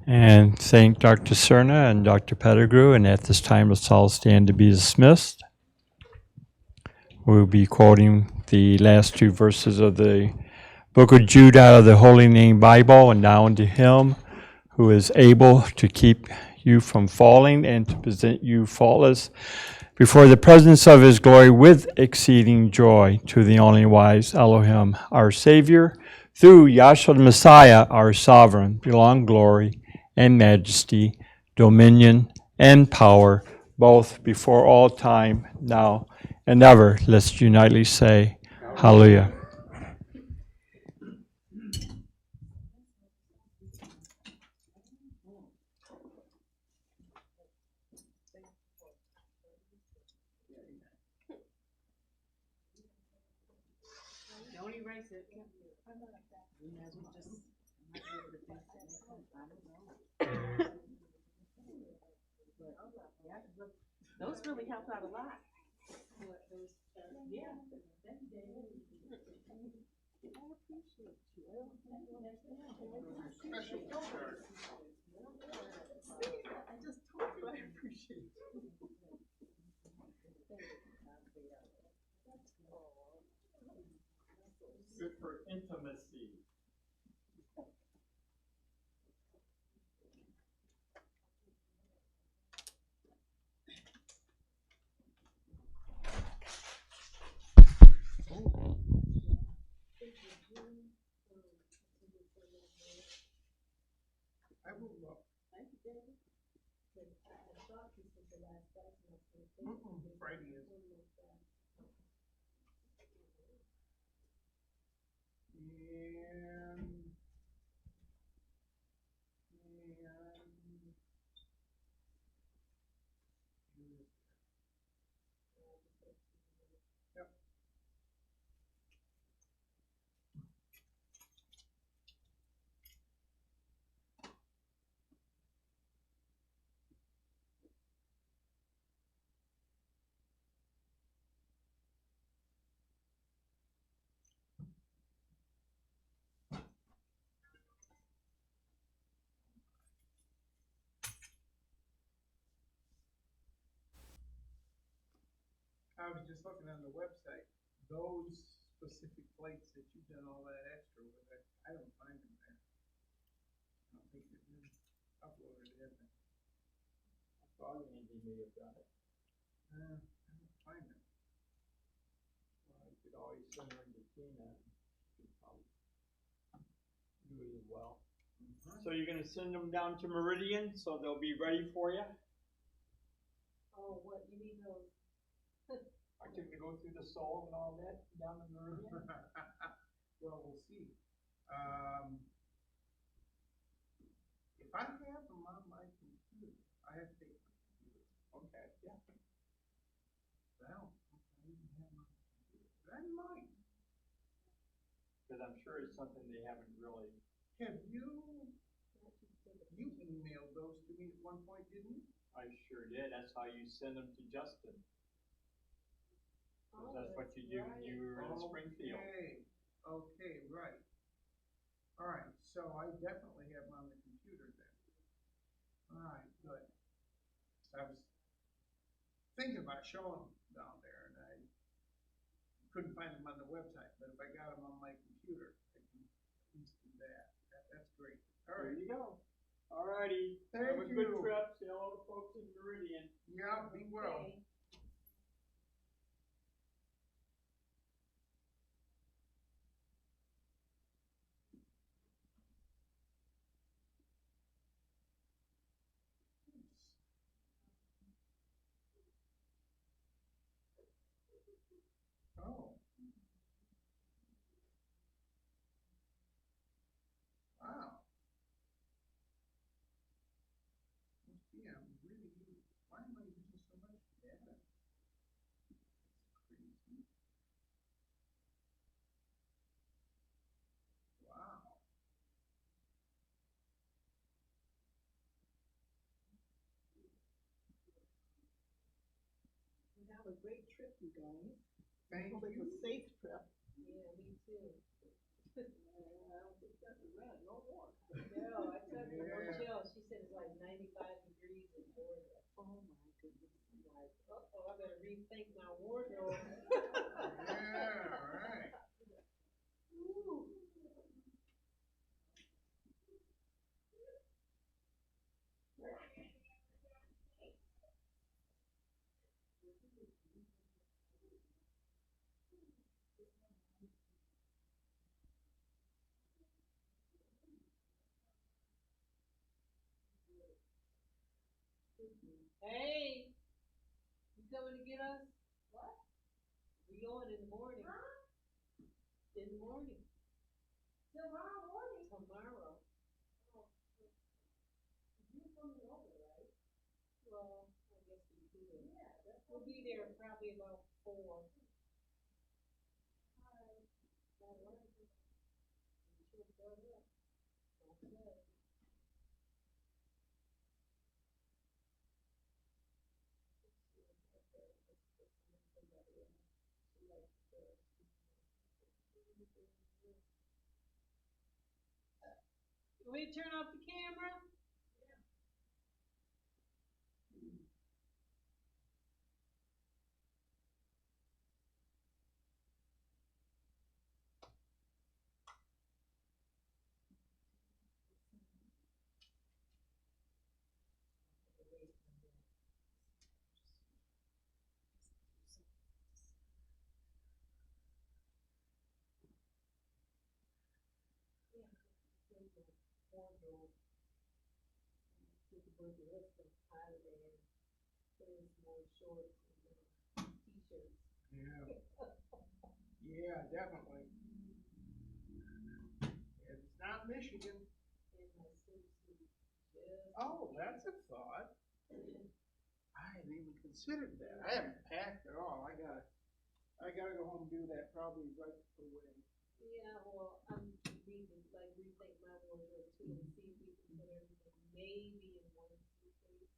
And thank Dr. Cerna and Dr. Pettigrew. And at this time, let's all stand to be dismissed. We'll be quoting the last two verses of the book of Jude out of the Holy Name Bible. And now unto him who is able to keep you from falling and to present you faultless before the presence of his glory with exceeding joy, to the only wise Elohim, our Savior, through Yahshua the Messiah, our Sovereign, belong glory and majesty, dominion and power, both before all time, now and ever. Let's unitely say, Hallelujah. Those really helped out a lot. Yeah. Good for intimacy. I will look. Friday is. Yep. I was just looking on the website, those specific plates that you've done all that extra with, I don't find them there. I don't think they've been uploaded in there. I thought Andy may have done it. I don't find them. Well, you could always send her to Tina. She could probably do it as well. So you're gonna send them down to Meridian, so they'll be ready for you? Oh, what, you mean those? Are you gonna go through the soul and all that down in Meridian? Well, we'll see. If I have them on my computer, I have to take my computer. Okay, yeah. I don't even have my computer, but I might. Because I'm sure it's something they haven't really. Have you emailed those to me at one point, didn't you? I sure did. That's how you send them to Justin. 'Cause that's what you do when you were in Springfield. Okay, right. All right, so I definitely have them on the computer then. All right, good. I was thinking about showing them down there, and I couldn't find them on the website, but if I got them on my computer, I can at least do that. That's great. All There right. you go. All righty. Thank Have a good you. trip. Say hello to folks in Meridian. Yeah, be well. Okay. Oh. Wow. Yeah, I'm really using, why am I using so much data? It's crazy. Wow. Have a great trip, you guys. Thank Hope it's a you. safe trip. Yeah, me too. I don't think that's a red, no more. No, I took the Yeah. hotel, she said it's like 95 degrees in Georgia. Oh my goodness, I'm like, uh-oh, I better rethink my wardrobe. Yeah, right. Ooh. Hey, you coming to get us? What? We going in the morning. Huh? In the morning. Tomorrow morning? Tomorrow. Oh. You're coming over, right? Well, I guess we could. Yeah, we'll be there probably about 4. Alright. All right. Sure, go ahead. Okay. Can we turn off the camera? wardrobe. Took a bunch of that stuff out of there. There's more shorts and t-shirts. Yeah. Yeah, definitely. It's not Michigan. And my swimsuit. Oh, that's a thought. I hadn't even considered that. I haven't packed at all. I gotta go home and do that probably right away. Yeah, well, I'm rethink my wardrobe too and see if we can put everything maybe in one suitcase.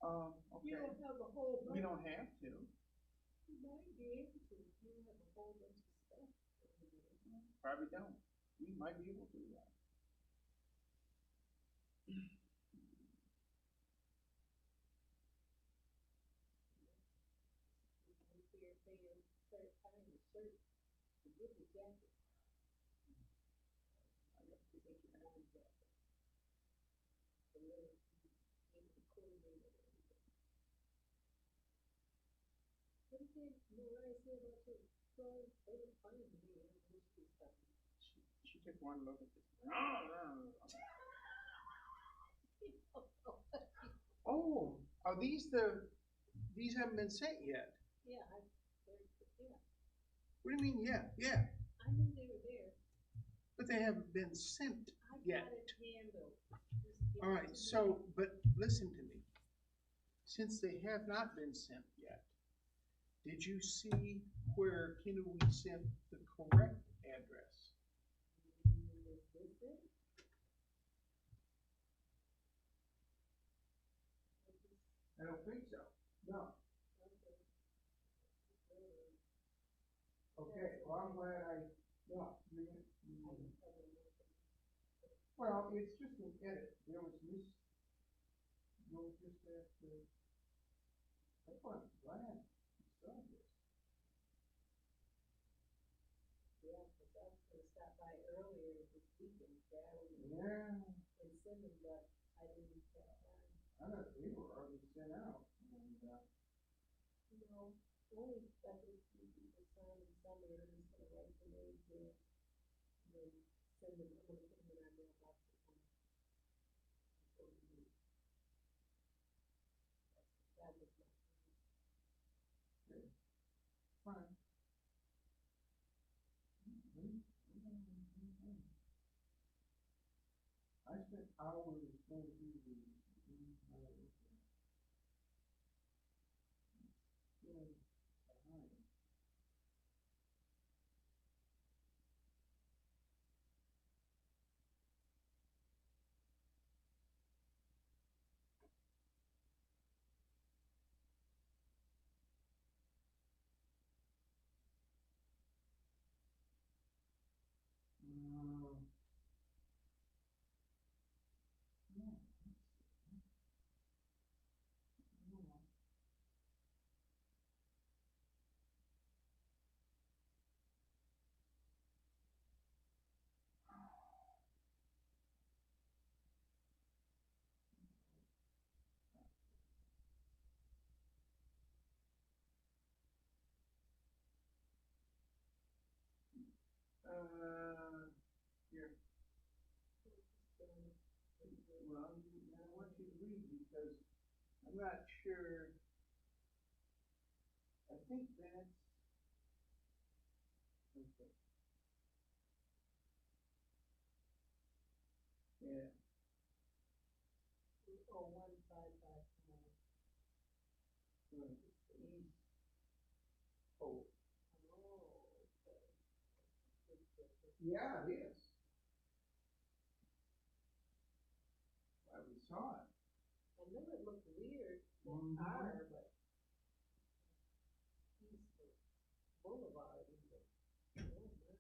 Okay. You don't have a whole bunch. We don't have to. You might be able to. You don't have a whole bunch of stuff. Probably don't. We might be able to do that. Pair of pants, shirt, a good jacket. I got to take Take one jacket. A little, maybe the coordinator. What did Mariah say about your clothes? They look fine to me. I don't know what she was talking about. She took one look at this. No. Oh, are these haven't been sent yet? Yeah, yeah. What do you mean, yeah? I knew they were there. But they haven't been sent I yet. got it handled. All right, so, but listen to me. Since they have not been sent yet, did you see where we sent the correct address? Is this it? I don't think so. No. Okay, well, I'm glad well, it's just an edit. There was you'll just have to, that's why I'm glad you saw this. Yeah, because I was going to stop by earlier this weekend, Dad, Yeah, and send them, but I didn't have time. I thought they were already sent out. And, No, only I think few people signed in some areas, so I write the names there, and then send them, I'm going to put them in our mailbox at home. Before we leave. That was my fine. I spent hours going through the behind. Here. Well, I want you to read because I'm not sure. I think that's okay. Yeah. 1555. Oh. Oh, okay. Yeah, it is. Well, we saw it. I knew it looked weird, Mhm. that R, but East Boulevard even. Oh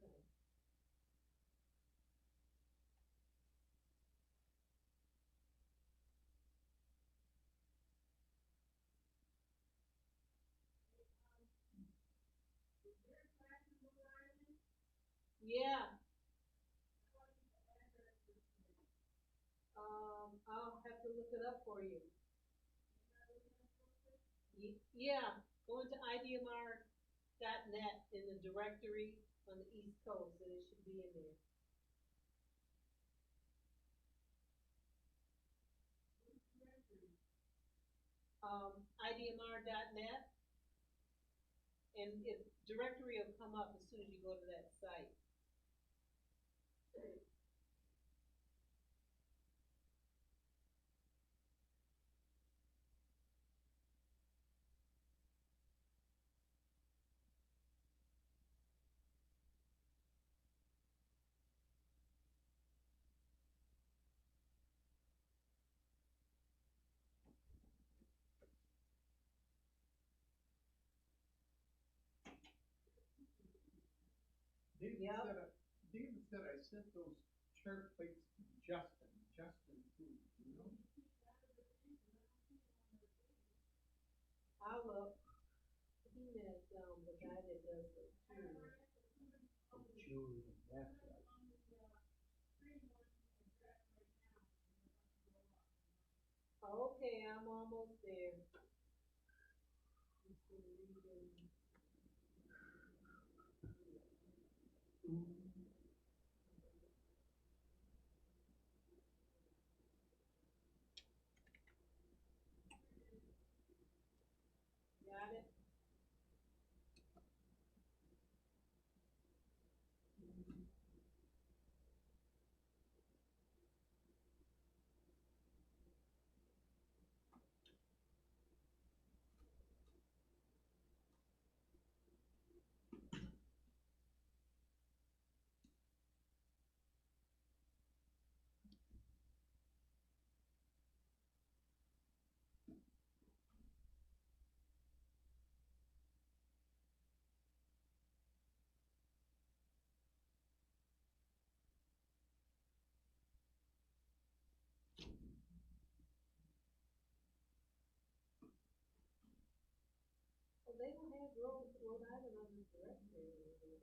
my. Yeah. I'll have to look it up for you. Yeah, go into IDMR.net in the directory on the East Coast, and it should be in there. IDMR.net, and if directory will come up as soon as you go to that site. David said I sent those chart plates to Justin. Justin who, you know? I'll look. He met the guy that does it too. Julie, that's right. Okay, I'm almost there. Got it? Well, they don't have Rhode Island on the directory anymore.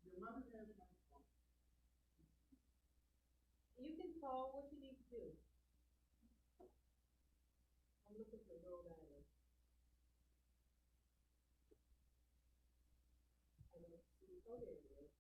Your mother has my phone. You can call what you need to do. I'm looking for Rhode Island. I don't see, oh, there it is.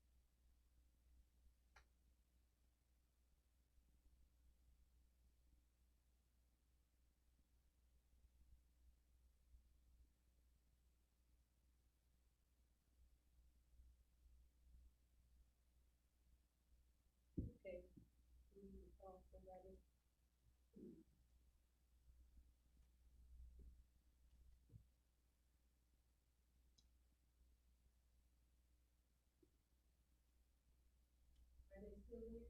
Okay, you need to call somebody. Are they still here?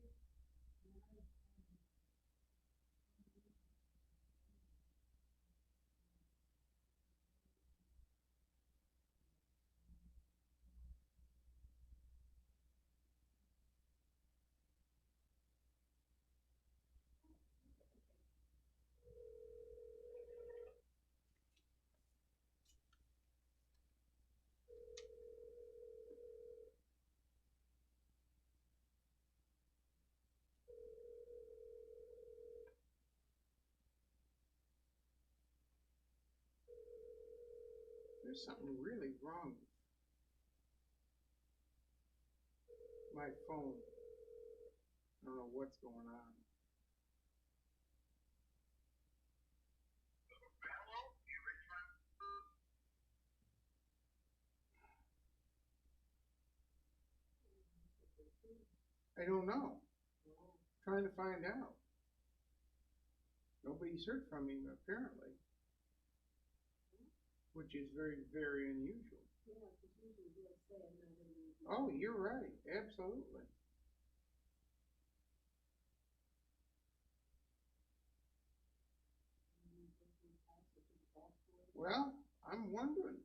There's something really wrong with my phone. I don't know what's going on. I don't know. Trying to find out. Nobody's heard from him apparently, which is very, very unusual. Yeah, because usually they'll say I'm not in the. Oh, you're right. Absolutely. Well, I'm wondering.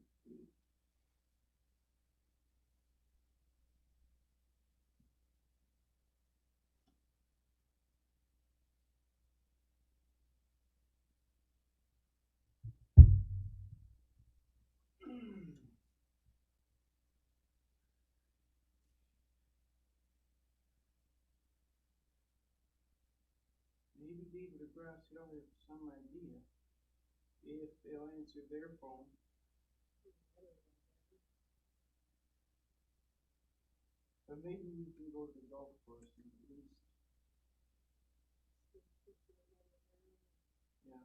maybe David or Grass Hill have some idea if they'll answer their phone. But maybe we can go to the golf course and at least. Yeah.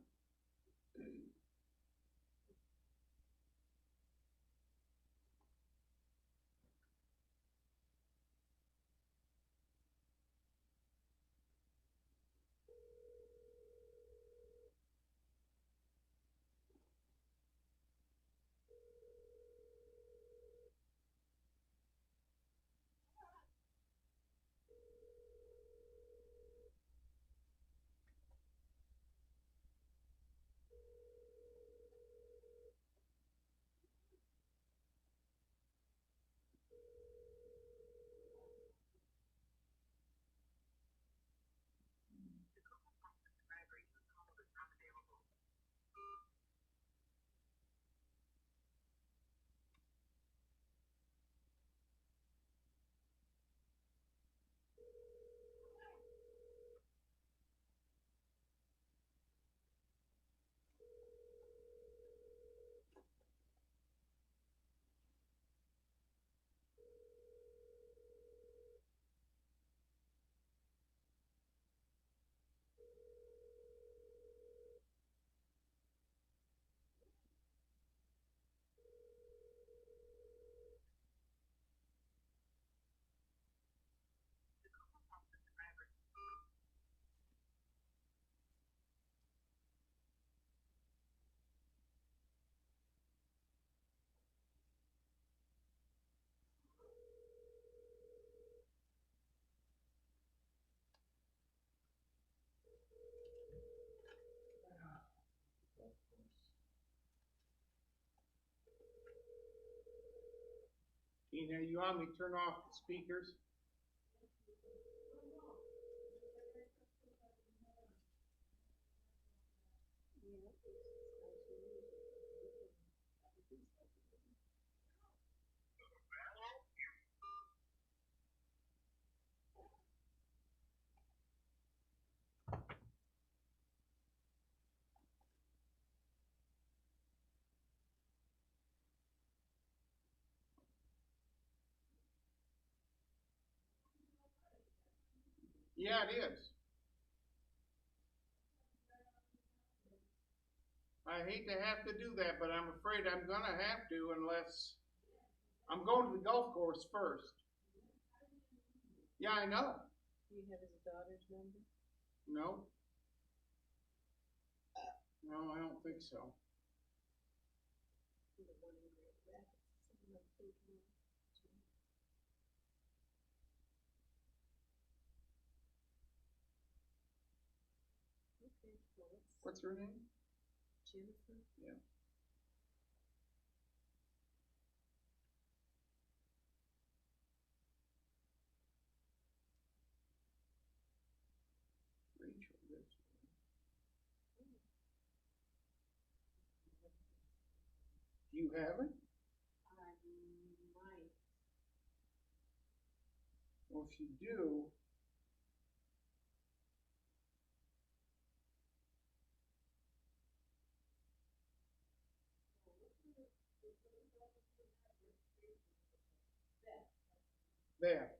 Tina, you want me to turn off the speakers? Yeah, it is. I hate to have to do that, but I'm afraid I'm gonna have to unless I'm going to the golf course first. Yeah, I know. Do you have his daughter's number? No. No, I don't think so. The one in Grand Rapids. Someone I'm thinking of. Okay, well, What's her name? Jennifer. Yeah. Rachel lives there. Do you have it? I might. Well, if you do, Beth.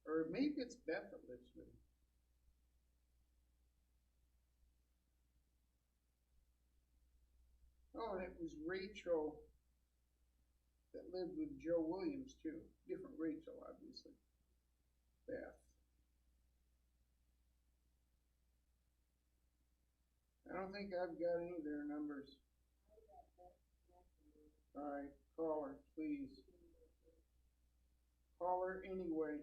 Or maybe it's Beth that lives with him. Oh, and it was Rachel that lived with Joe Williams too. Different Rachel, obviously. Beth. I don't think I've got any of their numbers. All right, call her, please. Call her anyway.